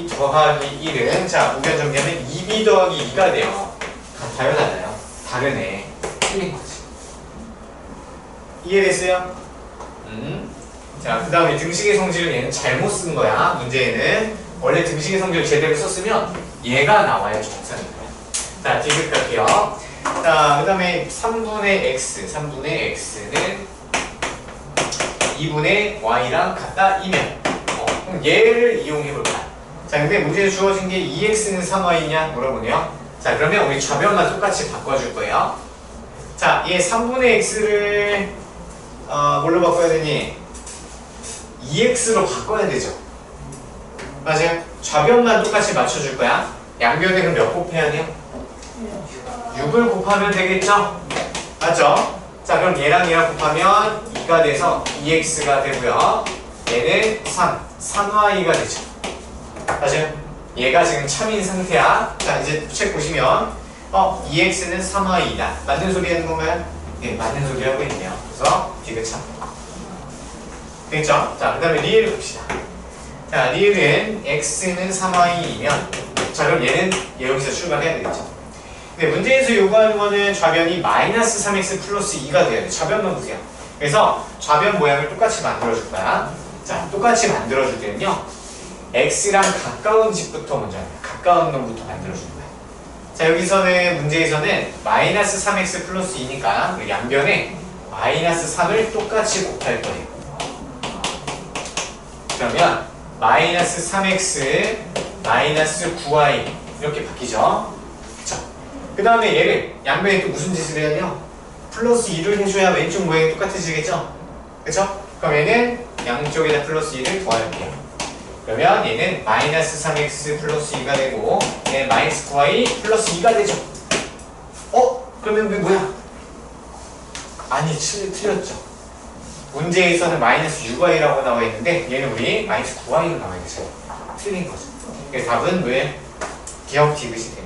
더하기 1은 자 우변 전개하면 2B 더하기 2가 돼요. 같아요, 달라요? 다르네. 틀린 거지. 이해됐어요? 자, 그 다음에 등식의 성질을 얘는 잘못 쓴 거야. 문제에는 원래 등식의 성질을 제대로 썼으면 얘가 나와야 정상인 거야. 자, 디귿 갈게요. 자, 그 다음에 3분의 x는 2분의 y랑 같다이면 그럼 얘를 이용해볼까? 자, 근데 문제에 주어진 게 2x는 3y냐 물어보네요. 자, 그러면 우리 좌변만 똑같이 바꿔줄 거예요. 자, 얘 3분의 x를 뭘로 바꿔야 되니? 2x로 바꿔야 되죠. 맞아요? 좌변만 똑같이 맞춰줄 거야. 양변에 그럼 몇 곱해야 돼요? 6을 곱하면 되겠죠? 맞죠? 자, 그럼 얘랑 얘랑 곱하면 2가 돼서 2x가 되고요. 얘는 3y가 되죠. 맞아요? 얘가 지금 참인 상태야. 자, 이제 책 보시면 2x는 3y이다. 맞는 소리 하는 건가요? 네, 맞는 소리 하고 있네요. 그래서 디귿 참. 되겠죠? 자, 그 다음에 리을 봅시다. 자, 리을은 x는 3y이면 자, 그럼 얘는 여기서 출발해야 되겠죠? 근데 문제에서 요구하는 거는 좌변이 마이너스 3x 플러스 2가 돼야 돼. 좌변만 보세요. 그래서 좌변 모양을 똑같이 만들어줄 거야. 자, 똑같이 만들어줄 때는요. x랑 가까운 집부터 먼저 합니다. 가까운 놈부터 만들어줄 거야. 자, 여기서는 문제에서는 마이너스 3x 플러스 2니까 양변에 마이너스 3을 똑같이 곱할 거예요. 그러면 마이너스 3x 마이너스 9y 이렇게 바뀌죠. 그쵸? 그 다음에 얘를 양변에 또 무슨 짓을 해야 돼요? 플러스 2를 해줘야 왼쪽 모양이 똑같아지겠죠? 그쵸? 그럼 얘는 양쪽에다 플러스 2를 더할게요. 그러면 얘는 마이너스 3x 플러스 2가 되고 얘는 마이너스 9y 플러스 2가 되죠. 그러면 이게 뭐야? 아니 틀렸죠. 문제에서는 마이너스 6y라고 나와 있는데 얘는 우리 마이너스 9y로 나와 있어요. 틀린 거죠. 그래서 답은 왜? 기억 디귿이 돼요.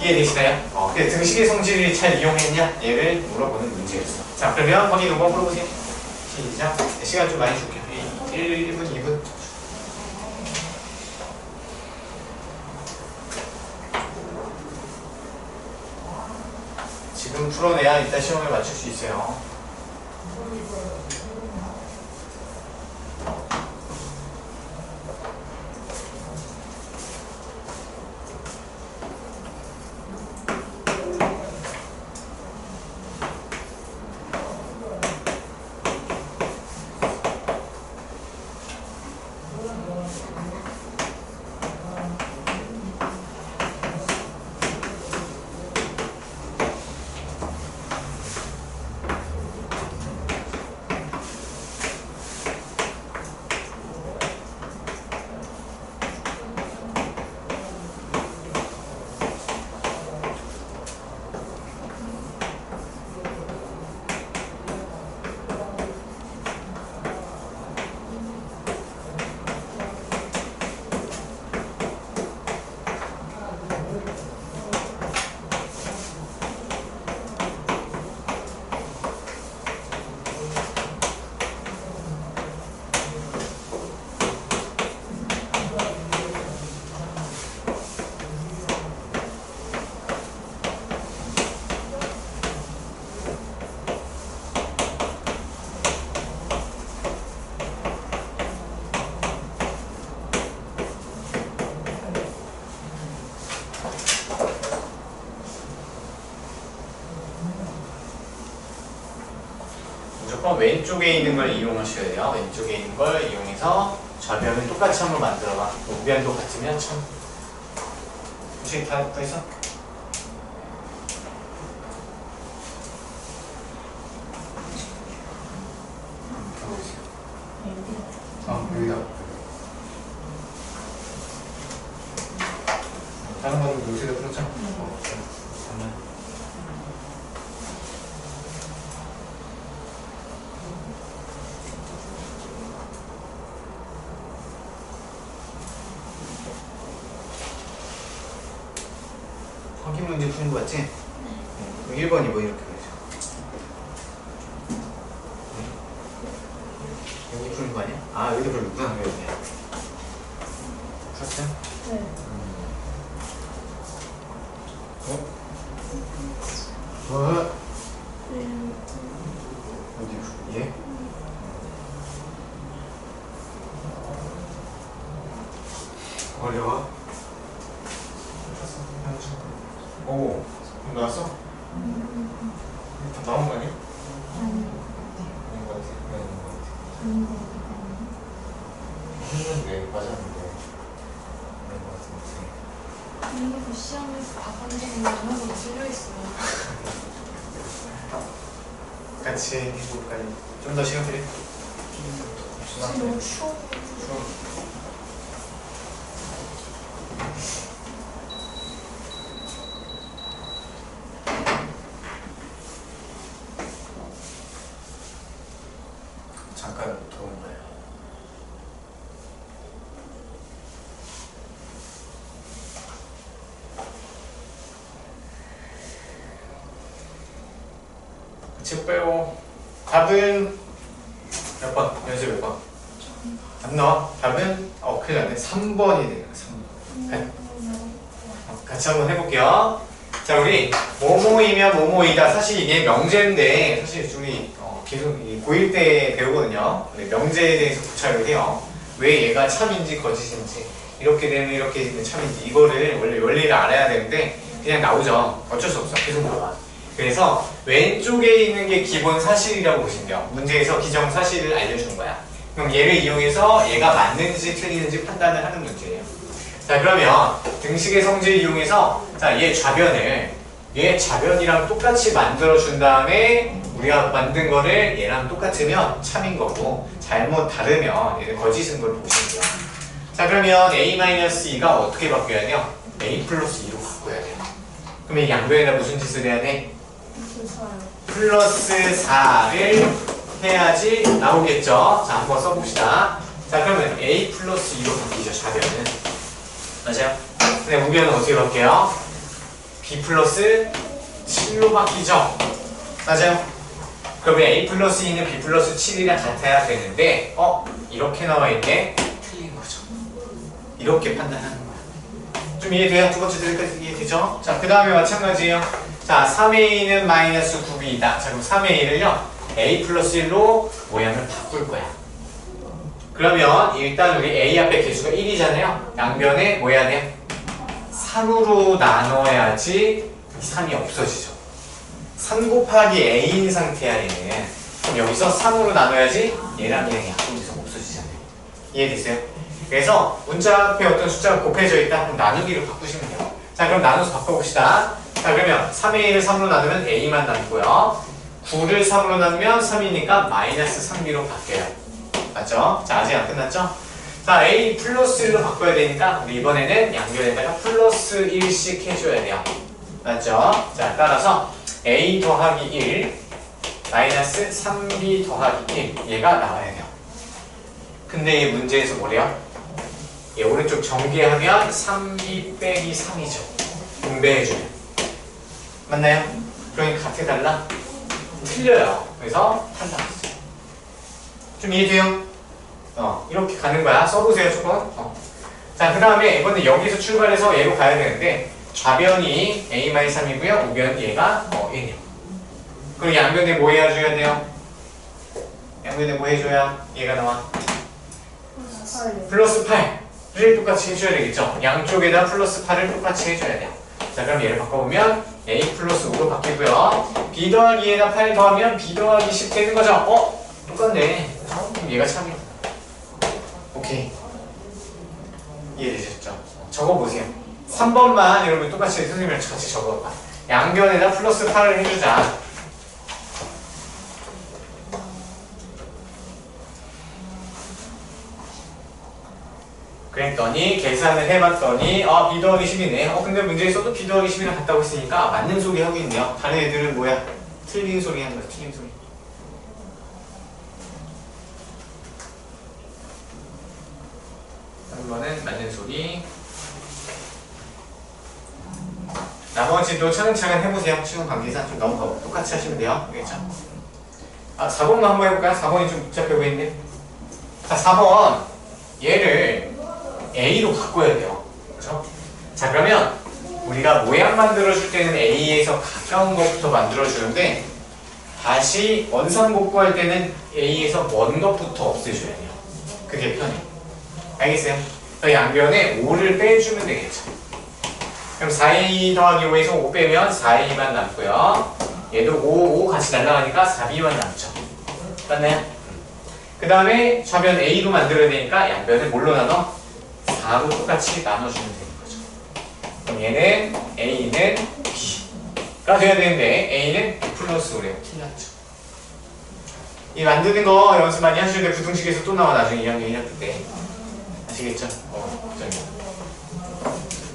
이해되시나요? 그래서 등식의 성질을 잘 이용했냐? 얘를 물어보는 문제였어. 자, 그러면 확인 5번 풀어보세요. 시작. 시간 좀 많이 줄게요. 1분, 2분. 지금 풀어내야 이따 시험에 맞출 수 있어요. 무조건 왼쪽에 있는 걸 이용하셔야 돼요. 왼쪽에 있는 걸 이용해서 좌변을 똑같이 한번 만들어봐. 우변도 같으면 참. 혹시 다 있어? 여기다. 다른 거는 요새도 풀었죠? 잠깐만. 확인 문제 푸는 거 같지? 1번, 2번 이렇게 그러죠. 여기 푸는 거 아니야? 여기도 풀었구나. 여기. 풀었어요? 네. 어디? 얘? 어려워? 오, 나왔어? 다 나온 거 아니야? 아닌 거 같아. 아닌 거 같아. 했는데 맞았는데. 아닌 거 같은데. 이거 시험에서 답안지는 하고 틀려있어요. 같이 해볼까요? 좀 더 시간 드려. 지금 너무 추워. 잠깐 더운 거예요. 책 빼고 답은 몇 번? 연습 몇 번? 안 나와? 답은 큰일 났네. 3번이 돼요. 3번. 같이 한번 해볼게요. 자, 우리 뭐뭐이면 뭐뭐이다. 사실 이게 명제인데 사실 우리 계속 고1 때 배우거든요. 명제에 대해서 고찰을 해요. 왜 얘가 참인지 거짓인지, 이렇게 되면 이렇게 되면 참인지, 이거를 원래 원리를 알아야 되는데 그냥 나오죠. 어쩔 수 없어. 계속 나와. 그래서 왼쪽에 있는 게 기본 사실이라고 보시면 돼요. 문제에서 기정사실을 알려주는 거야. 그럼 얘를 이용해서 얘가 맞는지 틀리는지 판단을 하는 문제예요. 자, 그러면 등식의 성질을 이용해서 얘 좌변이랑 똑같이 만들어준 다음에 우리가 만든 거를 얘랑 똑같으면 참인 거고 잘못 다르면 얘는 거짓인 걸 보시면 돼요. 자 그러면 a-2가 어떻게 바뀌어야 돼요? a 플러스 2로 바꿔야 돼요. 그럼 이 양변에다 무슨 짓을 해야 돼? 플러스 4를 해야지 나오겠죠. 자 한번 써봅시다. 자 그러면 a 플러스 2로 바뀌죠. 좌변은 맞아요? 근데 우변은 어떻게 바뀌어요? b 플러스 7로 바뀌죠. 맞아요? 그러면 a 플러스 2는 b 플러스 7이랑 같아야 되는데 이렇게 나와있네? 틀린 거죠. 이렇게 판단하는 거야. 좀 이해돼요? 두 번째 들까지 이해되죠? 자 그 다음에 마찬가지예요. 자 3a는 마이너스 9b이다. 자 그럼 3의 1을요 a 플러스 1로 모양을 바꿀 거야. 그러면 일단 우리 a 앞에 개수가 1이잖아요. 양변에 뭐 해야 돼? 3으로 나눠야지 3이 없어지죠. 3 곱하기 a인 상태야 얘는. 그럼 여기서 3으로 나눠야지 얘랑 얘랑 약분돼서 없어지잖아요. 이해됐어요? 그래서 문자 앞에 어떤 숫자가 곱해져 있다. 그럼 나누기로 바꾸시면 돼요. 자 그럼 나눠서 바꿔봅시다. 자 그러면 3의 1을 3으로 나누면 a만 남고요. 9를 3으로 나누면 3이니까 마이너스 3b로 바뀌어요. 맞죠? 자 아직 안 끝났죠? 자 a 플러스 1로 바꿔야 되니까 우리 이번에는 양변에다가 플러스 1씩 해줘야 돼요. 맞죠? 자 따라서 a 더하기 1 마이너스 3b 더하기 1 얘가 나와야 돼요. 근데 이 문제에서 뭐래요? 얘 오른쪽 전개하면 3b 빼기 3이죠. 분배해주면 맞나요? 그러니까 같아 달라? 틀려요. 그래서 탈락했어요. 좀 이해돼요? 이렇게 가는 거야. 써보세요 조금. 자 그 다음에 이번에 여기서 출발해서 얘로 가야 되는데 좌변이 a-3이고요 우변 얘가 1이요. 그럼 양변에 뭐 해줘야 돼요? 양변에 뭐 해줘야 얘가 나와? 플러스 8을 똑같이 해줘야 되겠죠. 양쪽에다 플러스 8을 똑같이 해줘야 돼요. 자 그럼 얘를 바꿔보면 a 플러스 5로 바뀌고요 b 더하기 2에다 8 더하면 b 더하기 10 되는 거죠. 똑같네. 그럼 얘가 참이야. 오케이 이해되셨죠? 적어보세요. 3번만 여러분 똑같이 선생님이랑 같이 적어봐. 양변에다 플러스 8을 해주자. 그랬더니 계산을 해봤더니 b 더하기 10이네. 근데 문제에 써도 b 더하기 10이랑 같다고 했으니까 맞는 소리 하고 있네요. 다른 애들은 뭐야? 틀린 소리 하는 거야. 틀린 소리. 한 번은 맞는 소리. 나머지도 차근차근 해보세요. 시간 관계상 좀 넘어가고 똑같이 하시면 돼요. 알겠죠? 4번만 한번 해볼까요? 4번이 좀 복잡해 보이는데. 자 4번 얘를 A로 바꿔야 돼요. 그렇죠? 자 그러면 우리가 모양 만들어줄 때는 A에서 가까운 것부터 만들어주는데 다시 원상복구할 때는 A에서 먼 것부터 없애줘야 돼요. 그게 편해요. 알겠어요? 양변에 5를 빼주면 되겠죠. 그럼 4a 더하기 5에서 5 빼면 4a만 남고요. 얘도 5 같이 날라가니까 4b만 남죠. 맞나요? 그 다음에 좌변 a로 만들어야 되니까 양변을 뭘로 나눠? 4로 똑같이 나눠주면 되는 거죠. 그럼 얘는 a는 b가 돼야 되는데 a는 b 플러스 5래요. 틀렸죠. 이 만드는 거 연습 많이 하실 때 부등식에서 또 나와. 나중에 2학년 1학기 때 아시겠죠?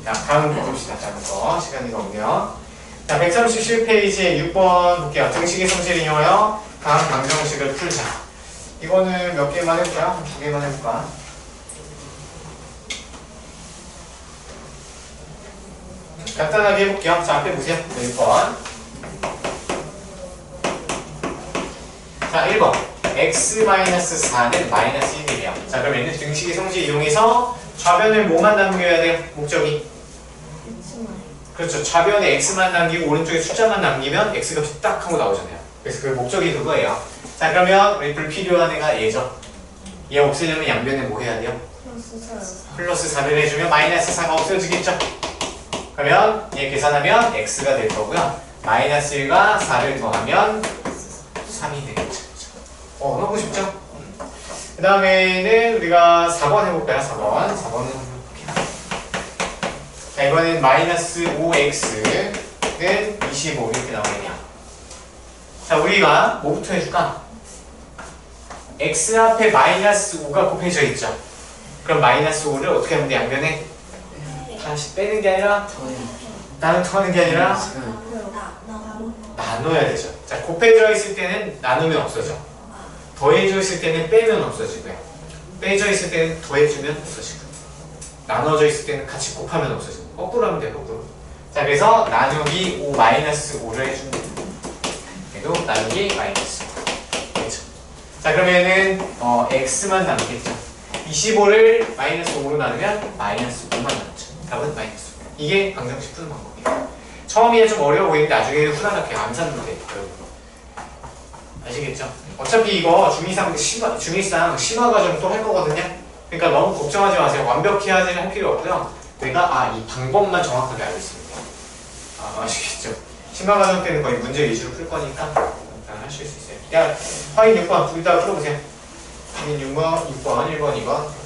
자 다음 거 봅시다. 다음 거 시간이 넘으면 자 137페이지에 6번 볼게요. 등식의 성질 인용하여 다음 방정식을 풀자. 이거는 몇 개만 해볼까요? 2개만 해볼까? 간단하게 해볼게요. 자 앞에 보세요. 1번 자 1번 x-4는 마이너스 1이에요. 자 그럼 얘는 등식의 성질 이용해서 좌변을 뭐만 남겨야 돼요? 목적이? 그렇죠. 좌변에 x만 남기고 오른쪽에 숫자만 남기면 x값이 딱 하고 나오잖아요. 그래서 그 목적이 그거예요. 자 그러면 우리 불필요한 애가 얘죠. 얘 없애려면 양변에 뭐 해야 돼요? 플러스 4를 해주면 마이너스 4가 없어지겠죠. 그러면 얘 계산하면 x가 될 거고요. 마이너스 1과 4를 더하면 3이 되겠죠. 너무 쉽죠? 그 다음에는 우리가 4번 해볼까요? 4번은 자 이번엔 마이너스 5x는 25 이렇게 나오네요. 자, 우리가 뭐부터 해줄까? x 앞에 마이너스 5가 곱해져 있죠. 그럼 마이너스 5를 어떻게 하면 돼? 양변에 다시 빼는 게 아니라 나는 더하는 게 아니라 나눠야 되죠. 자, 곱해져 있을 때는 나누면 없어져. 더해져 있을 때는 빼면 없어지고요. 빼져 있을 때는 더해주면 없어지고. 나눠져 있을 때는 같이 곱하면 없어지고. 거꾸로 하면 돼요, 거꾸로. 자, 그래서 나누기 5 마이너스 5를 해줍니다. 그래도 나누기 마이너스 5. 그렇죠. 자, 그러면은 x만 남겠죠. 25를 마이너스 5로 나누면 마이너스 5만 남죠. 답은 마이너스 5. 이게 방정식 푸는 방법이에요. 처음이야 좀 어려워 보이는데 나중에는 후다닥해 암산도 돼요, 여러분. 아시겠죠? 어차피 이거 중2상 심화 과정 또 할 거거든요. 그러니까 너무 걱정하지 마세요. 완벽히 할 필요 없고요. 내가 이 방법만 정확하게 알고 있습니다. 아시겠죠? 심화 과정 때는 거의 문제 위주로 풀 거니까 일단 하실 수 있어요. 야, 확인 6번 둘 다 풀어보세요. 확인 6번, 6번, 1번, 2번.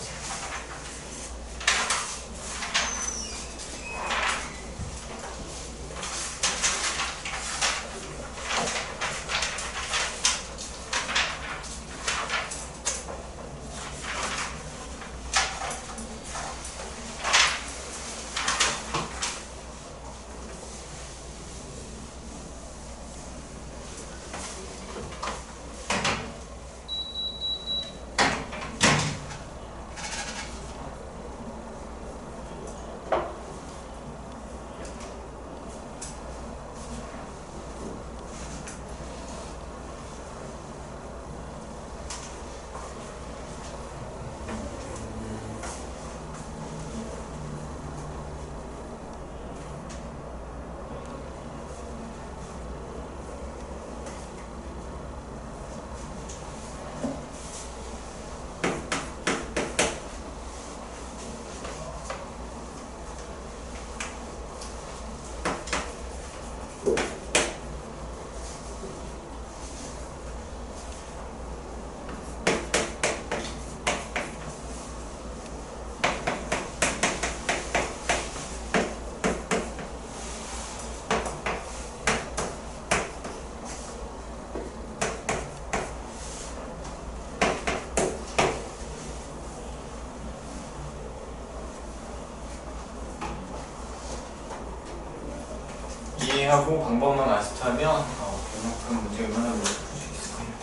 이해하고 방법만 마스터하면 그만큼 문제 웬만하면 풀 수 있을 거예요.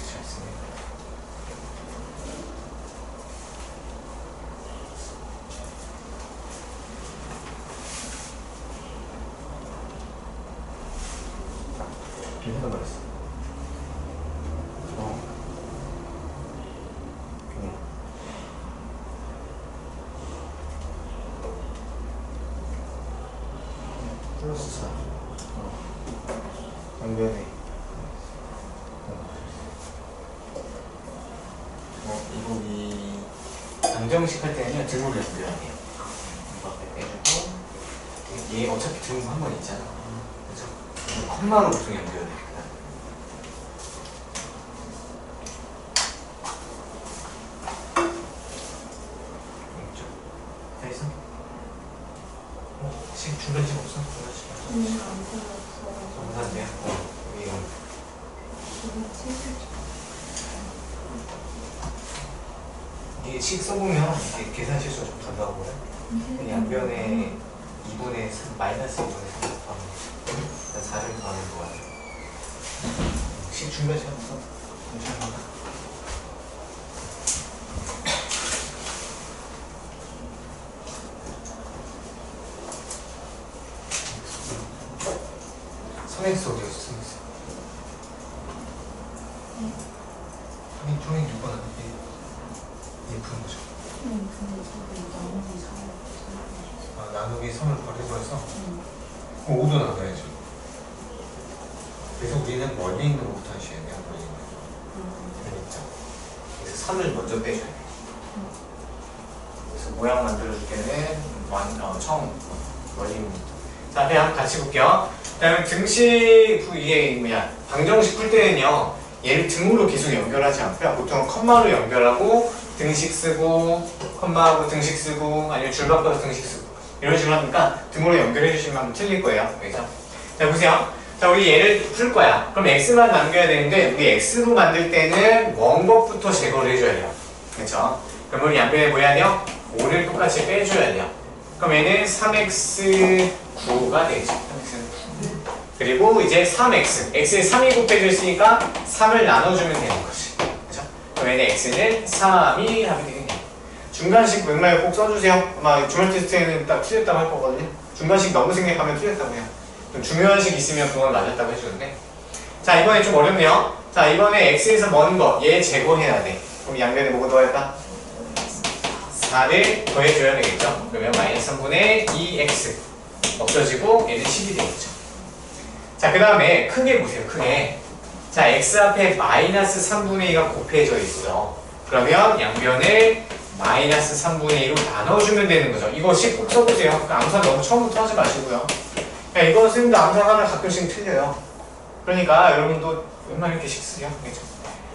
잘 쓰네요. 해서 말했어. 플러스 4. 양변에. 이거 이 방정식 할 때는요 등호를 연결해야 돼요. 이거 앞에 빼주고 얘 어차피 등호 한 번 있잖아. 그죠? 컴마로 보통 연결해야 됩니다. 다 있어? 중간식 없어? 중간식 정산돼요? 여기가 이게 식 써보면 이게 계산 실수가 좀 덜 나오거든? 양변에 2분의 3, 마이너스 2분의 3 곱하면 4를 더하는 거 같아. 식 중간식 없어? 괜찮아. 선행수 어디 갔어? 선행수. 종이 6번 아니지? 얘 푸는 거죠. 나누기 3을 버리고 해서 5도 나눠야죠. 그래서 우리는 멀리 있는 것부터 하셔야 돼요. 멀리 있는 거. 그래서 3을 먼저 빼줘야 돼요. 그래서 모양 만들어줄 때는 처음 멀리 있는 것부터. 자, 그냥 같이 볼게요. 그 다음에 등식 이게 뭐냐 방정식 풀 때는요 얘를 등으로 계속 연결하지 않고요. 보통 컴마로 연결하고 등식 쓰고 컴마하고 등식 쓰고 아니면 줄 바꿔서 등식 쓰고 이런 식으로 하니까 등으로 연결해 주시면 틀릴 거예요. 그죠? 자 보세요. 자 우리 얘를 풀 거야. 그럼 x만 남겨야 되는데 우리 x로 만들 때는 원법부터 제거를 해줘야 돼요. 그렇죠? 그럼 우리 양변에 뭐 해야 돼요? 5를 똑같이 빼줘야 돼요. 그럼 얘는 3x9가 되죠. 3x9. 그리고 이제 3x. x에 3이 곱해져 있으니까 3을 나눠주면 되는 거지. 그죠? 그럼 얘는 x는 3이 하게 되겠네요. 중간식 웬만하면 꼭 써주세요. 아마 주말 테스트에는 딱 틀렸다고 할 거거든요. 중간식 너무 생략하면 틀렸다고 해요. 좀 중요한 식 있으면 그건 맞았다고 해주는데. 자, 이번에 좀 어렵네요. 자, 이번에 x에서 먼 거, 얘 제거해야 돼. 그럼 양변에 뭐가 더할까? 4를 더해줘야 되겠죠? 그러면 마이너스 3분의 2x 없어지고 얘는 10이 되겠죠. 자, 그 다음에 크게 보세요. 크게. 자, x 앞에 마이너스 3분의 2가 곱해져 있어요. 그러면 양변을 마이너스 3분의 2로 나눠주면 되는 거죠. 이거 식 꼭 써보세요. 그러니까 암산 너무 처음부터 하지 마시고요. 야, 이거 쓰는데 암산 하나 가끔씩 틀려요. 그러니까 여러분도 웬만하면 이렇게 식 쓰세요. 그렇죠?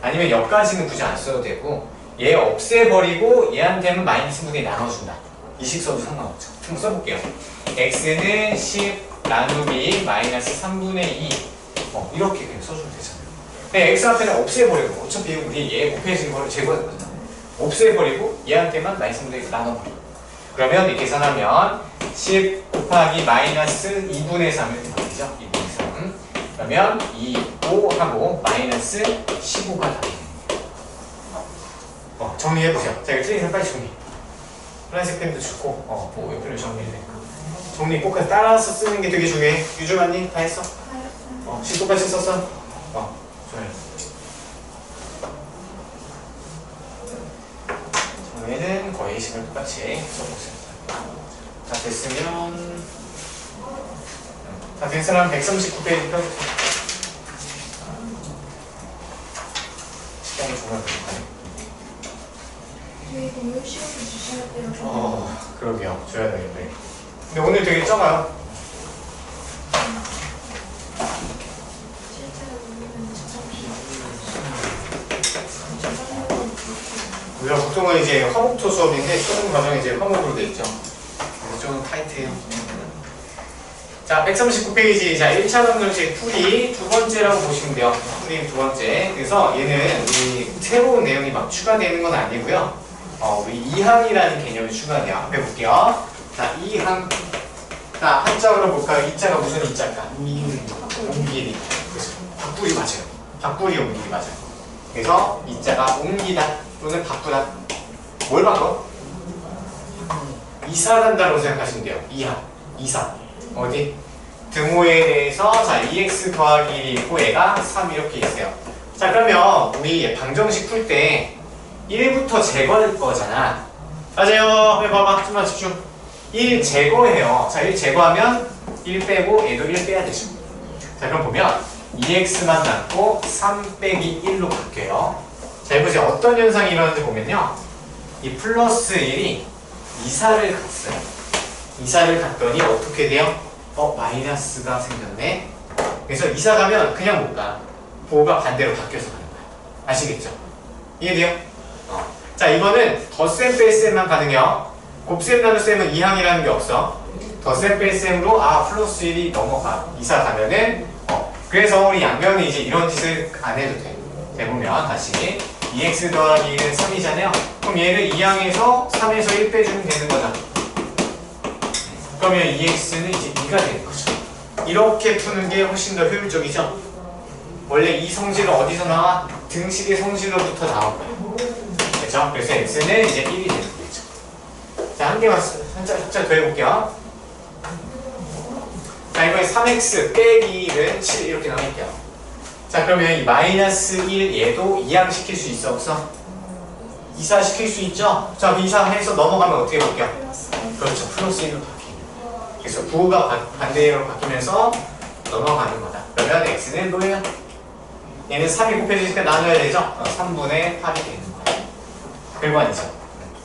아니면 여기까지는 굳이 안 써도 되고 얘 없애버리고 얘한테는 마이너스 3분의 2 나눠준다. 이 식 써도 상관없죠. 한번 써볼게요. x는 10 나누기 마이너스 3분의 2 이렇게 그냥 써주면 되잖아요. 근데 x 앞에는 없애버리고 어차피 우리 얘 곱해진 거를 제거하는 거잖아. 없애버리고 얘한테만 마이너스 3분의 2 나눠버려. 그러면 이렇게 계산하면 10 곱하기 마이너스 2분의 3을 되죠. 2분의 3. 그러면 2, 5 하고 마이너스 15가 답이에요. 정리해보세요. 자, 이거 틀린 사람 빨리 정리. 파란색 펜도 주고, 옆에를 정리해야 되니까. 정리 꼭 따라서 쓰는 게 되게 중요해. 유주만님 다 했어? 식 똑같이 썼어? 좋아요. 정리는 거의 식을 똑같이 써보세요. 다 됐으면, 다 된 사람 139페이지 펴주세요. 시간이 정말 부족하네. 저희 공유 시간을 주셔야 돼요. 그러게요. 줘야 되겠네. 근데 오늘 되게 적어요. 실제로 우리는 우리가 보통은 이제 화목토 수업인데 수능 과정이 이제 화목으로 돼 있죠. 그래서 좀 타이트해요. 자, 139페이지. 자, 1차 방정식 풀이 두 번째라고 보시면 돼요. 풀이 두 번째. 그래서 얘는 이 새로운 내용이 막 추가되는 건 아니고요. 우리 이항이라는 개념이 추가돼요. 앞에 볼게요. 자, 이항. 자, 한자어로 볼까요? 이자가 무슨 이자일까? 옮기리. 그렇죠. 바꾸리 맞아요. 바꾸리 옮기리 맞아요. 그래서 이자가 옮기다 또는 바꾸다. 뭘 바꿔? 이사한다고 생각하시면 돼요. 이항. 이사. 어디? 등호에 대해서 자 2x 더하기 1이 있고 얘가 3 이렇게 있어요. 자 그러면 우리 방정식 풀 때 1부터 제거할 거잖아. 맞아요. 봐봐. 좀만 집중. 1 제거해요. 자 1 제거하면 1 빼고 얘도 1 빼야 되죠. 자 그럼 보면 2x만 남고 3 빼기 1로 바뀌어요. 자 해보세요. 어떤 현상이 일어나는지 보면요. 이 플러스 1이 이사를 갔어요. 이사를 갔더니 어떻게 돼요? 마이너스가 생겼네. 그래서 이사 가면 그냥 못 가. 부호가 반대로 바뀌어서 가는 거야. 아시겠죠? 이해돼요? 자, 이거는 덧셈 뺄셈만 가능해요. 곱셈 나눗셈은 이항이라는 게 없어. 덧셈 뺄셈으로 플러스 1이 넘어가. 이사 가면은 그래서 우리 양변이 이제 이런 짓을 안 해도 돼. 해보면 다시 2x 더하기 1은 3이잖아요. 그럼 얘를 2항에서 3에서 1 빼주면 되는 거죠. 그러면 2x는 이제 2가 되는 거죠. 이렇게 푸는 게 훨씬 더 효율적이죠. 원래 이 성질은 어디서 나와? 등식의 성질로부터 나올 거예요. 그렇죠? 그래서 x는 이제 1이 되는 거죠. 자, 한 개만 살짝 더 해볼게요. 자, 이번에 3x 빼기 1은 7 이렇게 나올게요. 자, 그러면 이 마이너스 1 얘도 이항 시킬 수 있어 없어? 이사 시킬 수 있죠? 자, 이사해서 넘어가면 어떻게 볼게요? 그렇죠. 플러스 1로 바뀌어요. 그래서 부호가 반대로 바뀌면서 넘어가는 거다. 그러면 x는 뭐예요? 얘는 3이 곱해질 때 나눠야 되죠? 3분의 8이 되는 거예요. 결과이죠.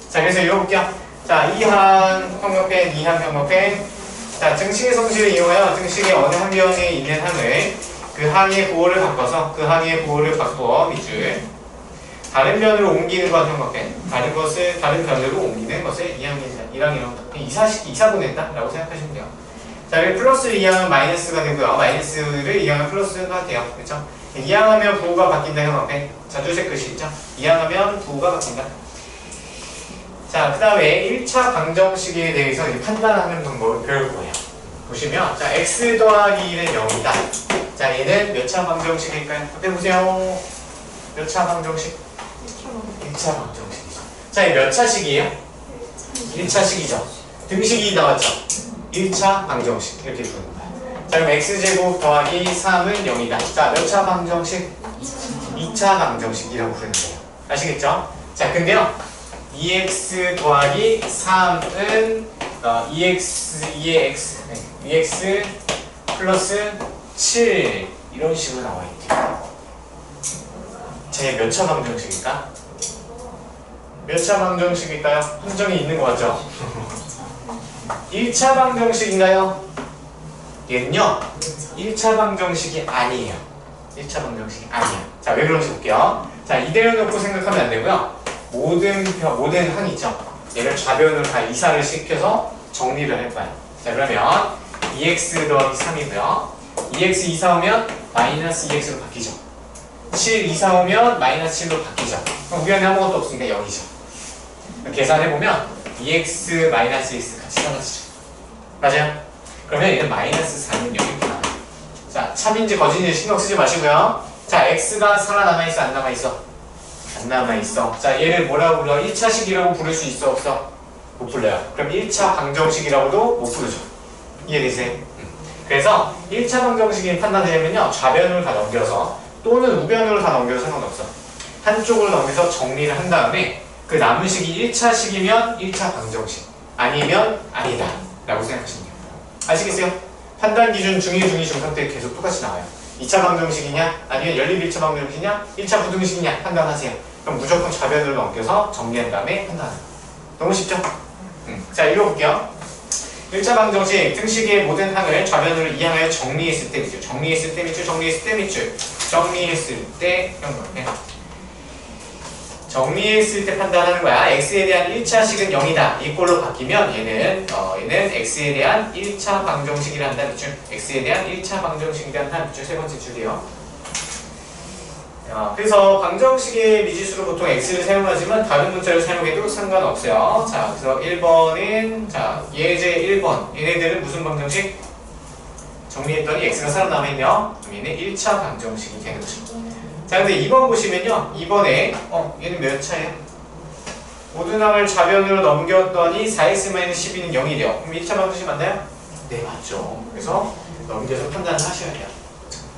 자, 그래서 읽어볼게요. 자, 이항 평면펜, 이항 평면펜. 자, 등식의 성질을 이용하여 등식의 어느 한 변에 있는 항을 그 그 항의 부호를 바꿔서 그 항의 부호를 바꿔 밑줄 다른 변으로 옮기는 것 같은 다른 것을 다른 변으로 옮기는 것을 2항이랑 이사 보냈다라고 생각하시면 돼요. 자, 그리고 플러스를 2항은 마이너스가 되고요. 마이너스를 2항은 플러스가 돼요. 그렇죠? 2항하면 부호가 바뀐다 형 앞에 자주색 글씨 있죠? 2항하면 부호가 바뀐다. 자, 그 다음에 1차 방정식에 대해서 판단하는 방법을 배울 거예요. 보시면 자, x 더하기 1은 0이다. 자, 얘는 몇 차 방정식일까요? 앞에 보세요. 몇 차 방정식? 1차 방정식이죠. 자, 이 몇 차식이에요? 1차식이죠. 등식이 나왔죠? 1차 방정식 이렇게 부르는 거야. 자, 그럼 x제곱 더하기 3은 0이다. 자, 몇 차 방정식? 2차 방정식이라고 부르는 거예요. 아시겠죠? 자, 근데요 2x 더하기 3은 2x 플러스 7 이런 식으로 나와 있대요. 제 몇 차 방정식일까? 몇 차 방정식일까요? 함정이 있는 거 같죠? 1차 방정식인가요? 얘는요 1차 방정식이 아니에요. 1차 방정식이 아니에요. 자, 왜 그런지 볼게요. 자, 이대로 놓고 생각하면 안 되고요. 모든 항 있죠? 얘를 좌변으로 다 이사를 시켜서 정리를 할 거예요. 자, 그러면 2x 더하기 3이고요 2x 이사 오면 마이너스 2x로 바뀌죠. 7 이사 오면 마이너스 7로 바뀌죠. 그럼 우변에 아무것도 없으니까 0이죠. 계산해보면 2x 마이너스 x 같이 사라지죠. 맞아요? 그러면 얘는 마이너스 4는 0이구나. 자, 참인지 거짓인지 신경 쓰지 마시고요. 자, x가 살아남아있어 안 남아있어? 안 남아있어. 자, 얘를 뭐라고 불러? 1차식이라고 부를 수 있어 없어? 못 불러요. 그럼 1차 방정식이라고도 못 부르죠. 이해되세요? 그래서 1차 방정식이 판단되려면요 좌변으로 다 넘겨서 또는 우변으로 다 넘겨도 상관없어. 한쪽으로 넘겨서 정리를 한 다음에 그 남은 식이 1차식이면 1차 방정식 아니면 아니다 라고 생각하시면 돼요. 아시겠어요? 판단 기준 중위, 중상 때 계속 똑같이 나와요. 2차 방정식이냐 아니면 연립 1차 방정식이냐 1차 부등식이냐 판단하세요. 그럼 무조건 좌변으로 넘겨서 정리한 다음에 판단하는 거예요. 너무 쉽죠? 자, 읽어볼게요. 1차 방정식 등식의 모든 항을 좌변으로 이항하여 정리했을 때 밑줄 정리했을 때 밑줄 정리했을 때 밑줄 정리했을 때 정리했을 때 판단하는 거야. x에 대한 1차식은 0이다. 이 꼴로 바뀌면 얘는 x에 대한 1차 방정식이란다 밑줄 x에 대한 1차 방정식이란다 밑줄 세 번째 줄이요. 그래서 방정식의 미지수로 보통 x를 사용하지만 다른 문자를 사용해도 상관없어요. 자, 그래서 1번은 자, 예제 1번 얘네들은 무슨 방정식? 정리했더니 x가 살아남아있네요. 그럼 얘는 1차 방정식이 되는 거죠. 자, 근데 2번 보시면요 2번에 얘는 몇 차예요? 모든 항을 좌변으로 넘겼더니 4x-12는 0이래요. 그럼 1차 방정식 맞나요? 네, 맞죠. 그래서 넘겨서 판단을 하셔야 돼요.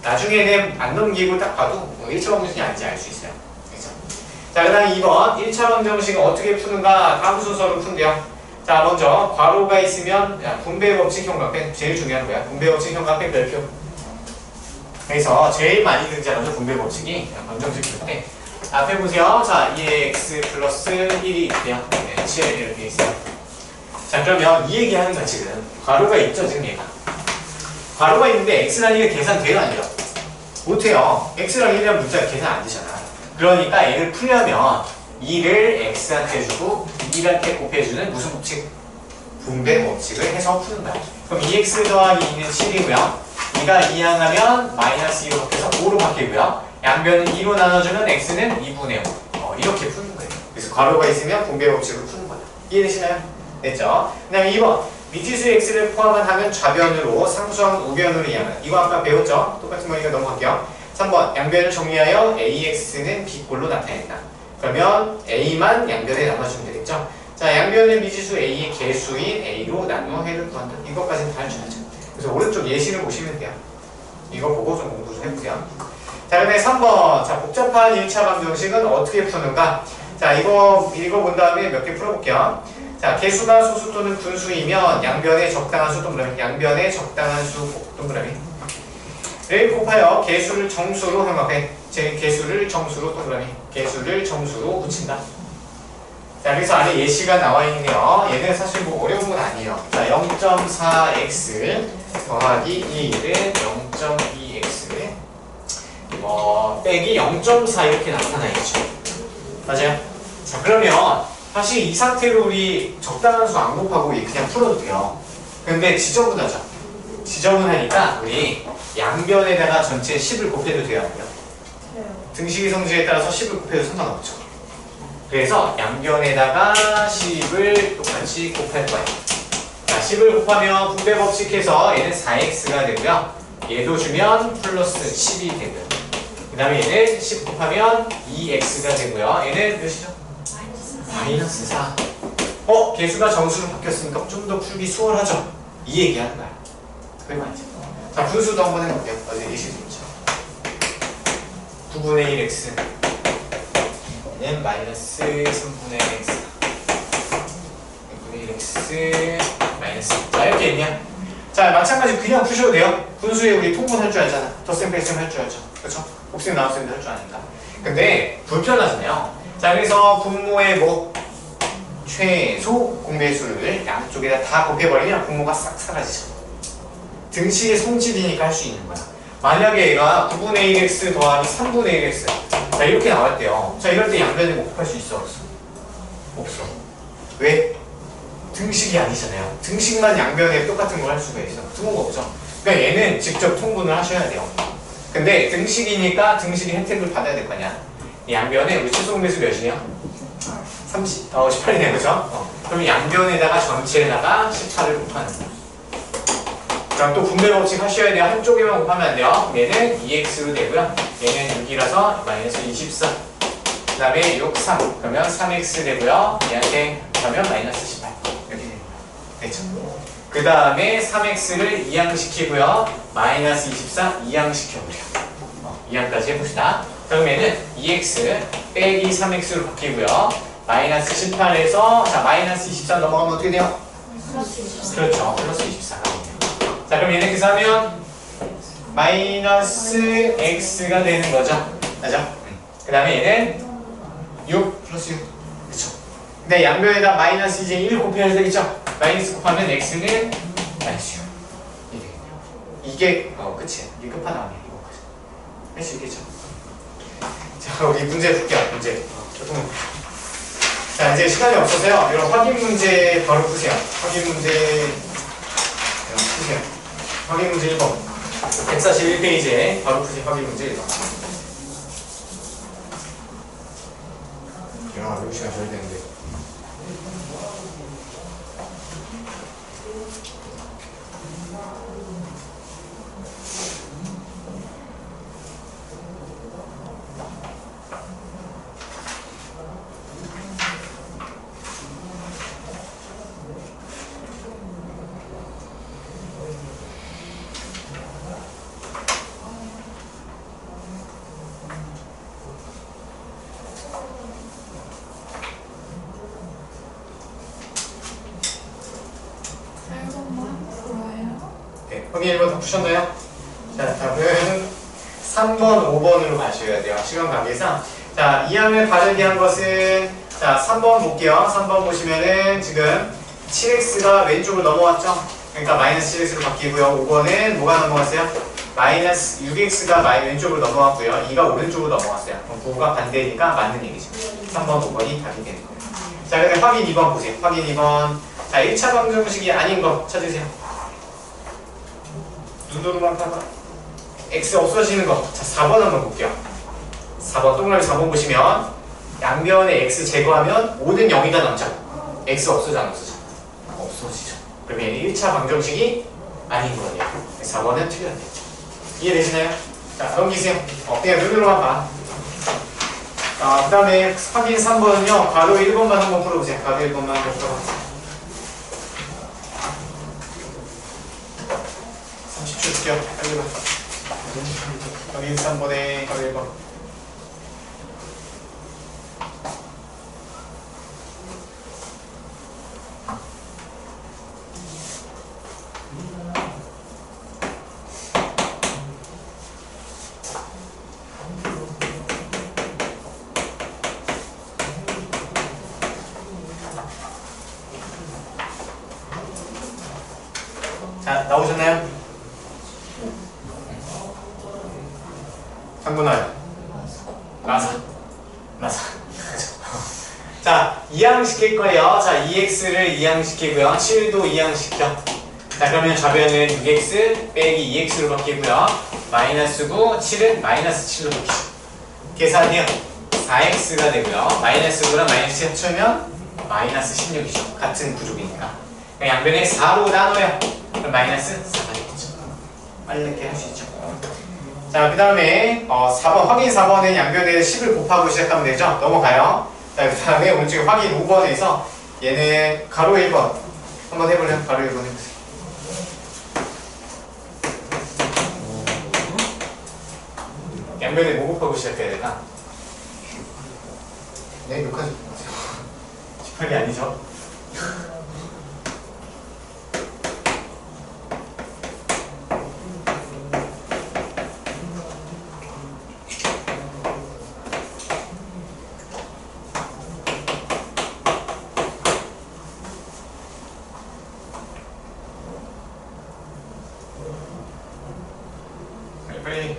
나중에는 안 넘기고 딱 봐도 1차 방정식이 아닌지 알 수 있어요. 그렇죠? 자, 그 다음에 2번 1차 방정식은 어떻게 푸는가 다음 순서로 푼대요. 자, 먼저 괄호가 있으면 분배 법칙 형광펜 제일 중요한 거야. 분배 법칙 형광펜 별표. 그래서 제일 많이 등장하는 분배 법칙이 방정식 풀 때 앞에 보세요. 자, 2x 플러스 1이 있대요. 네, 7 이렇게 있어요. 자, 그러면 이 얘기하는 거야. 지금 괄호가 있죠. 지금 얘가 괄호가 있는데 x랑 1이 계산돼요? 안 돼요? 못해요. x랑 1이란 문자가 계산 안 되잖아. 그러니까 얘를 풀려면 2를 x한테 주고 1한테 곱해주는 무슨 법칙? 분배 법칙을 해서 푸는 거야. 그럼 2x 더하기 2는 7이고요 2가 2항하면 마이너스 2로 바뀌어서 5로 바뀌고요 양변은 2로 나눠주면 x는 2분의 5 이렇게 푸는 거예요. 그래서 괄호가 있으면 분배 법칙을 푸는 거예요. 이해되시나요? 됐죠? 그 다음에 2번 미지수 x를 포함한 항은 좌변으로 상수항은 우변으로 이항하는 이거 아까 배웠죠? 똑같은 거니까 넘어갈게요. 3번 양변을 정리하여 ax는 b꼴로 나타낸다. 그러면 a만 양변에 나눠주면 되겠죠? 자, 양변의 미지수 a의 개수인 a로 나누어 해를 구한다. 이것까지는 다 할 줄 알죠? 그래서 오른쪽 예시를 보시면 돼요. 이거 보고 좀 공부 좀 해보세요. 자, 그 다음에 3번 자, 복잡한 1차 방정식은 어떻게 푸는가? 자, 이거 읽어본 다음에 몇 개 풀어볼게요. 자, 개수가 소수 또는 분수이면 양변의 적당한 수 동그라미 양변의 적당한 수 동그라미를 곱하여 개수를 정수로 형합해 개수를 정수로 동그라미 개수를 정수로 붙인다. 자, 그래서 안에 예시가 나와 있네요. 얘는 사실 뭐 어려운 건 아니에요. 자, 0.4x 더하기 2는 0.2x 빼기 0.4 이렇게 나타나 있죠. 맞아요? 자, 그러면 사실 이 상태로 우리 적당한 수 안 곱하고 그냥 풀어도 돼요. 근데 지저분하죠? 지저분하니까 우리 양변에다가 전체 10을 곱해도 돼요? 안 돼요? 등식의 성질에 따라서 10을 곱해도 상관없죠. 그래서 양변에다가 10을 똑같이 곱할 거예요. 자, 10을 곱하면 분배 법칙해서 얘는 4x가 되고요. 얘도 주면 플러스 10이 되고요. 그 다음에 얘는 10 곱하면 2x가 되고요. 얘는 몇이죠? 마이너스 4. 개수가 정수로 바뀌었으니까 좀 더 풀기 수월하죠? 이 얘기하는 거야. 그게 맞죠? 자, 분수도 한번 해볼게요. 어제 예시도 있죠. 9분의 1x 얘는 마이너스 3분의 x 6분의 1x 마이너스. 자, 이렇게 있냐? 자, 마찬가지로 그냥 푸셔도 돼요. 분수에 우리 통분할 줄 알잖아. 덧셈 뺄셈 할 줄 알죠. 그렇죠? 곱셈 나눗셈도 할 줄 아니까. 근데 불편하잖아요. 자, 그래서 분모의 최소 공배수를 양쪽에다 다 곱해버리면 분모가 싹 사라지죠. 등식의 성질이니까 할 수 있는 거야. 만약에 얘가 9분의 1x 더하기 3분의 1x 자, 이렇게 나왔대요. 자, 이럴 때 양변에 곱할 수 있어? 없어? 없어. 왜? 등식이 아니잖아요. 등식만 양변에 똑같은 걸 할 수가 있어. 등호가 없죠. 그러니까 얘는 직접 통분을 하셔야 돼요. 근데 등식이니까 등식의 혜택을 받아야 될 거냐. 양변에 우리 최소 공배수 몇이냐? 18이네, 그죠? 그럼 양변에다가 전체에다가 18을 곱하는 거야. 그럼 또 분배 법칙 하셔야 돼요. 한쪽에만 곱하면 안 돼요. 얘는 2x로 되고요. 얘는 6이라서 마이너스 24. 그 다음에 6, 3. 그러면 3x 되고요. 얘한테 하면 마이너스 18. 이렇게 됩니다. 됐죠? 그 다음에 3x를 이항시키고요. 마이너스 24 이항시켜버려요. 이항까지 해봅시다. 그러면은 2x 빼기 3x로 바뀌고요. 마이너스 18에서 자 마이너스 24 넘어가면 어떻게 돼요? 그렇죠. 플러스 24가 됩니다. 자, 그럼 얘네 계산하면 마이너스 x가 되는 거죠. 맞죠? 그 다음에 얘는 6 플러스 6. 그쵸? 근데 양변에다 마이너스 이제 1 곱해야 되겠죠? 마이너스 곱하면 x는 마이너스 6. 이게 되겠네요. 이게 끝이에요. 이게 끝판왕이에요. 이거까지. 할 수 있겠죠? 자, 우리 문제 풀게요. 문제. 자, 이제 시간이 없어서요. 이런 확인 문제 바로 푸세요. 확인 문제 푸세요. 확인 문제 1번. 141페이지에 바로 푸세요. 확인 문제 1번. 야, 이거 시간 줘야 되는데. 확인 1번 다 푸셨나요? 자, 답은 3번, 5번으로 가셔야 돼요. 시간 관계상. 자, 이항을 다르게 한 것은 자, 3번 볼게요. 3번 보시면은 지금 7x가 왼쪽으로 넘어왔죠? 그러니까 마이너스 7x로 바뀌고요. 5번은 뭐가 넘어갔어요? 마이너스 6x가 왼쪽으로 넘어왔고요. 2가 오른쪽으로 넘어왔어요. 그럼 9가 반대니까 맞는 얘기죠. 3번, 5번이 답이 되는 거예요. 자, 그다음에 확인 2번 보세요. 확인 2번. 자, 1차 방정식이 아닌 거 찾으세요. 눈으로만 봐봐. x 없어지는 거. 자, 4번 한번 볼게요. 4번, 동그라미 4번 보시면 양변에 x 제거하면 5는 0이가 남죠. x 없어져 안 없어져? 없어지죠. 그러면 1차 방정식이 아닌 거예요. 4번은 틀렸네. 이해되시나요? 자, 넘기세요. 그냥 눈으로만 봐. 그 다음에 확인 3번은요. 괄호 1번만 한번 풀어보세요. 괄호 1번만 한번 풀어보세요. 30초 줄게요. 빨리 봐. 확인 3번에 괄호 1번. 자, 나오셨나요? 3분할 라사. 그죠? 자, 이항시킬 거예요. 자, 2x를 이항시키고요. 7도 이항시켜. 자, 그러면 좌변은 6x 빼기 2x로 바뀌고요. 마이너스 9, 7은 마이너스 7로 바뀌죠. 계산이요. 4x가 되고요. 마이너스 9랑 마이너스 7 합치면 마이너스 16이죠. 같은 구족이니까. 양변에 4로 나눠요. 그럼 마이너스 4가 되겠죠. 빨리 이렇게 할 수 있죠. 자, 그 다음에 4번, 확인 4번은 양변에 10을 곱하고 시작하면 되죠. 넘어가요. 자, 그 다음에 오른쪽에 확인 5번에서 얘는 가로 1번 한번 해볼래요? 가로 1번 해보세요. 양변에 뭐 곱하고 시작해야 되나? 네, 욕하지 마세요. 18이 아니죠? 빨리.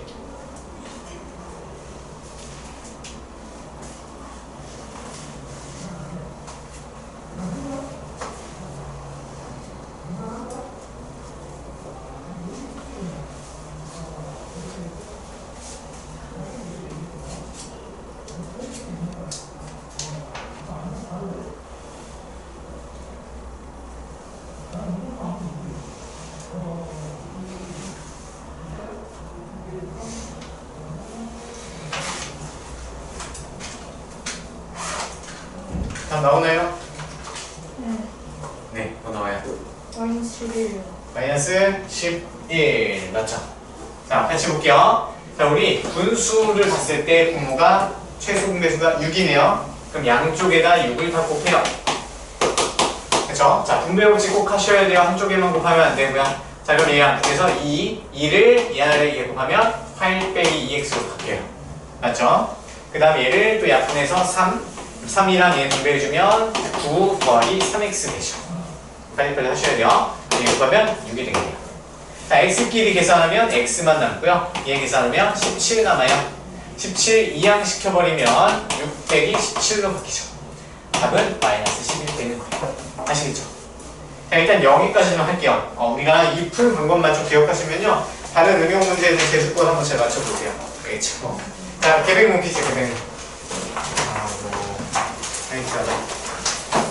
답 나오나요? 네, 뭐 나와요? 마이너스 11. 마이너스 11 맞죠? 자, 같이 볼게요. 자, 우리 분수를 봤을 때 분모가 최소 분배수가 6이네요. 그럼 양쪽에다 6을 다 곱해요. 그쵸? 자, 분배 법칙 꼭 하셔야 돼요. 한쪽에만 곱하면 안 되고요. 자, 그럼 얘가 그래서 2를 이 아래에 곱하면 8 빼기 2x로 바뀌어요. 맞죠? 그 다음 얘를 또 약분해서 3이랑 얘 분배해주면 9 더하기 3x 되죠. 빨리빨리 하셔야 돼요. 얘 곱하면 6이 되겠네요. 자, x끼리 계산하면 x만 남고요. 얘 계산하면 17 남아요. 17 이항시켜버리면 6 빼기 17로 바뀌죠. 답은 마이너스 11 되는 거예요. 아시겠죠? 자, 일단 여기까지만 할게요. 우리가 이 푼 방법만 좀 기억하시면요. 다른 응용 문제는 계속권 한번 잘 맞춰볼게요. 알겠죠? 자, 계백문 퀴즈, 계백문. 알겠죠?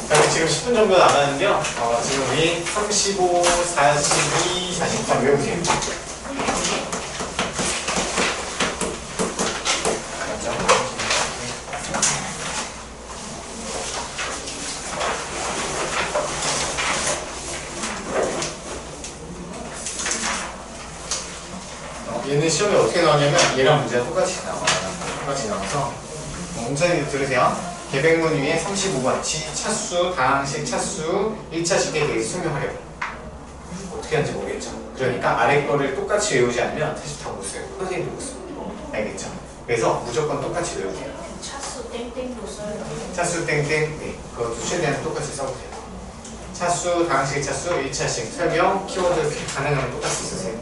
자, 지금 10분 정도 남았는데요. 지금 우리 35, 42, 43 외우세요. 얘는 시험에 어떻게 나오냐면 얘랑 문제가 똑같이 나와요. 똑같이 나와서 문제를 들으세요. 계백문 위에 35번 차수, 다항식 차수 1차식에 대해서 설명하려고. 어떻게 하는지 모르겠죠. 그러니까 아래 거를 똑같이 외우지 않으면 다시 다 못 써요. 선생님도 못 써요. 알겠죠? 그래서 무조건 똑같이 외우세요. 차수 땡땡도 써요. 차수 땡땡, 네, 그것도 최대한 똑같이 써보세요. 차수, 다항식 차수 1차식 설명, 키워드 가능하면 똑같이 쓰세요.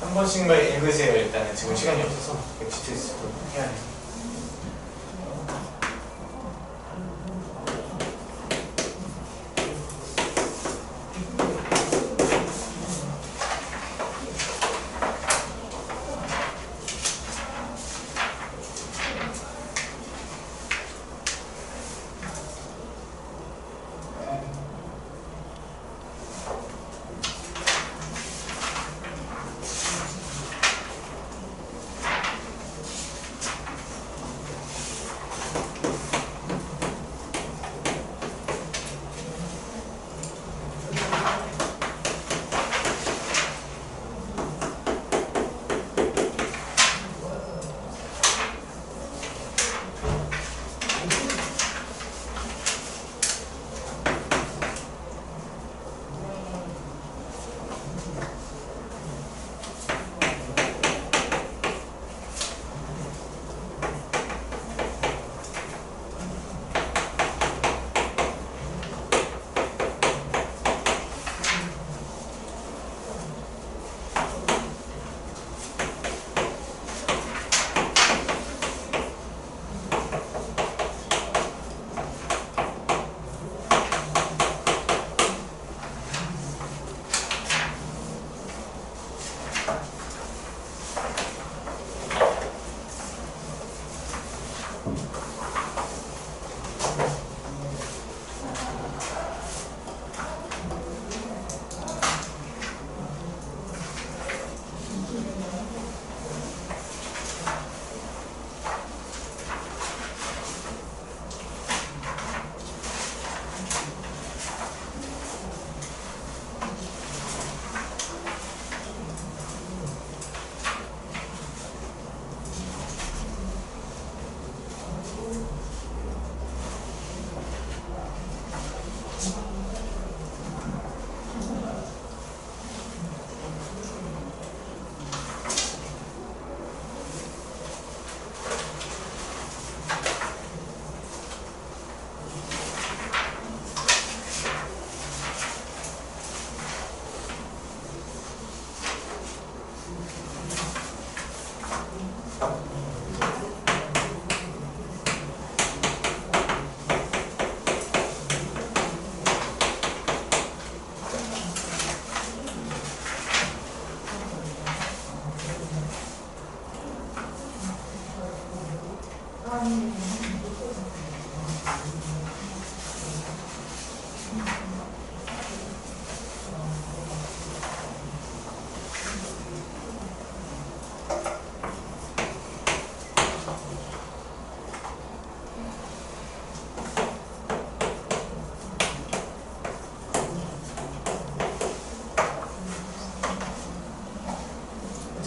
한 번씩만 읽으세요. 일단은 지금 시간이 없어서 GTS 해야 돼요.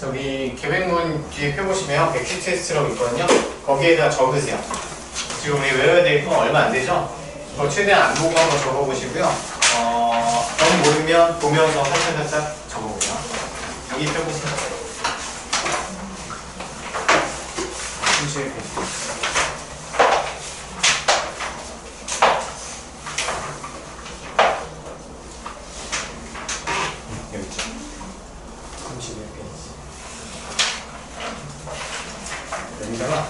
저기 계획문 뒤에 펴보시면 백시 테스트라고 있거든요. 거기에다 적으세요. 지금 우리 외워야 될 거 얼마 안 되죠? 그거 최대한 안 보고 한번 적어보시고요. 너무 모르면 보면서 살짝살짝 적어보세요. 여기 펴보세요. 31페이지. 여기 있죠. 31페이지. 여기다가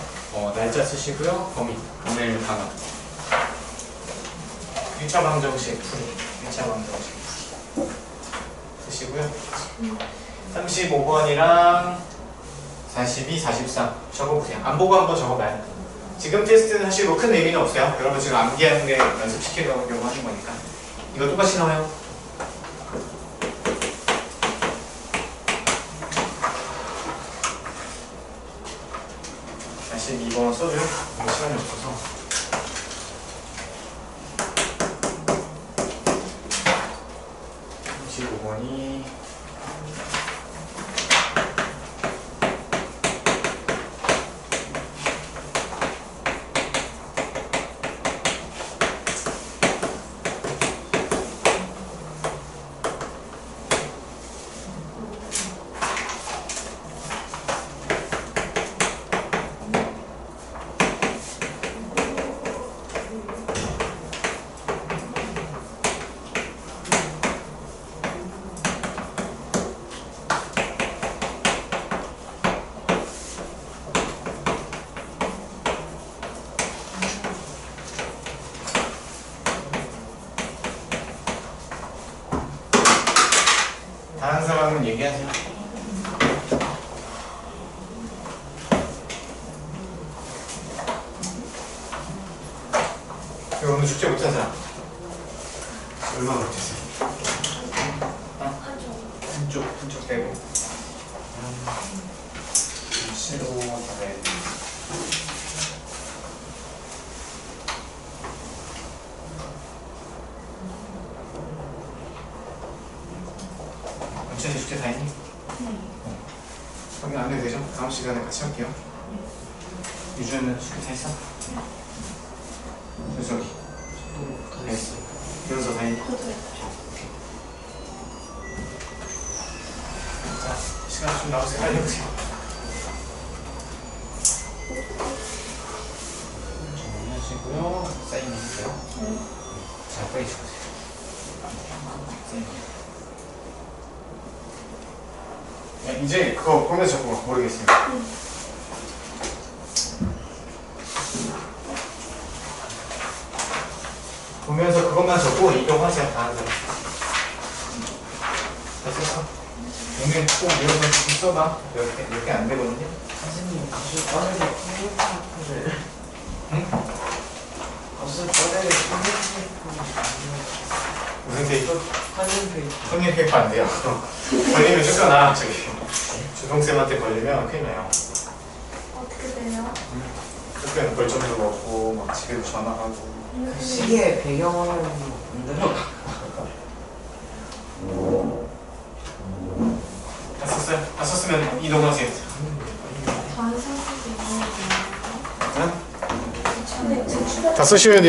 날짜 쓰시고요. 범위, 오늘 강화. 1차 방정식 풀이. 1차 방정식 풀이. 쓰시고요. 35번이랑 42, 43 적어보세요. 안 보고 한번 적어봐요. 지금 테스트는 사실 뭐 큰 의미는 없어요. 여러분 지금 암기하는 게 연습시키려고 하는 거니까. 이거 똑같이 나와요. 다시 2번 써줘요. 이거 시간이 없어서. (35번이) 다른 사람은 얘기하세요. 오늘 숙제 못한 사람 얼마나 못했어요? 한쪽 빼고 시로 잡아야 돼. 전체 숙제 다 했니? 확인 안 해도 되죠? 다음 시간에 같이 할게요. 유주는 숙제 다 했어? 준석이 했어. 변서 다 했니? 자, 시간 좀 나오세요. 빨리 해보세요. 정리하시고요. 사인 해주세요. 자, 빨리 적으세요. 사인. 이제 그거 보면서 적고 모르겠습니다. 보면서 그것만 적고 이동하세요. 다른 사람. 다 썼어? 오늘 꼭 이어서 좀 써봐. 몇 개 안 되거든요. 선생님 가수 빠르게 컴퓨터를 응? 가수 빠르게 컴퓨터를 무슨 테이프? 하는 페이지. 손님 페이프 안 돼요. 걸리면 쫓겨나. 저기 주동쌤한테 걸리면 큰일 나요. 어떻게 돼요? 쫓겨나 벌점도 먹고 막 집에도 전화하고. 시계 배경화면으로 만들어. 다 썼어요? 다 썼으면 이동하세요. 다른 사람들도 있는 응? 거. 다 쓰시면 돼요.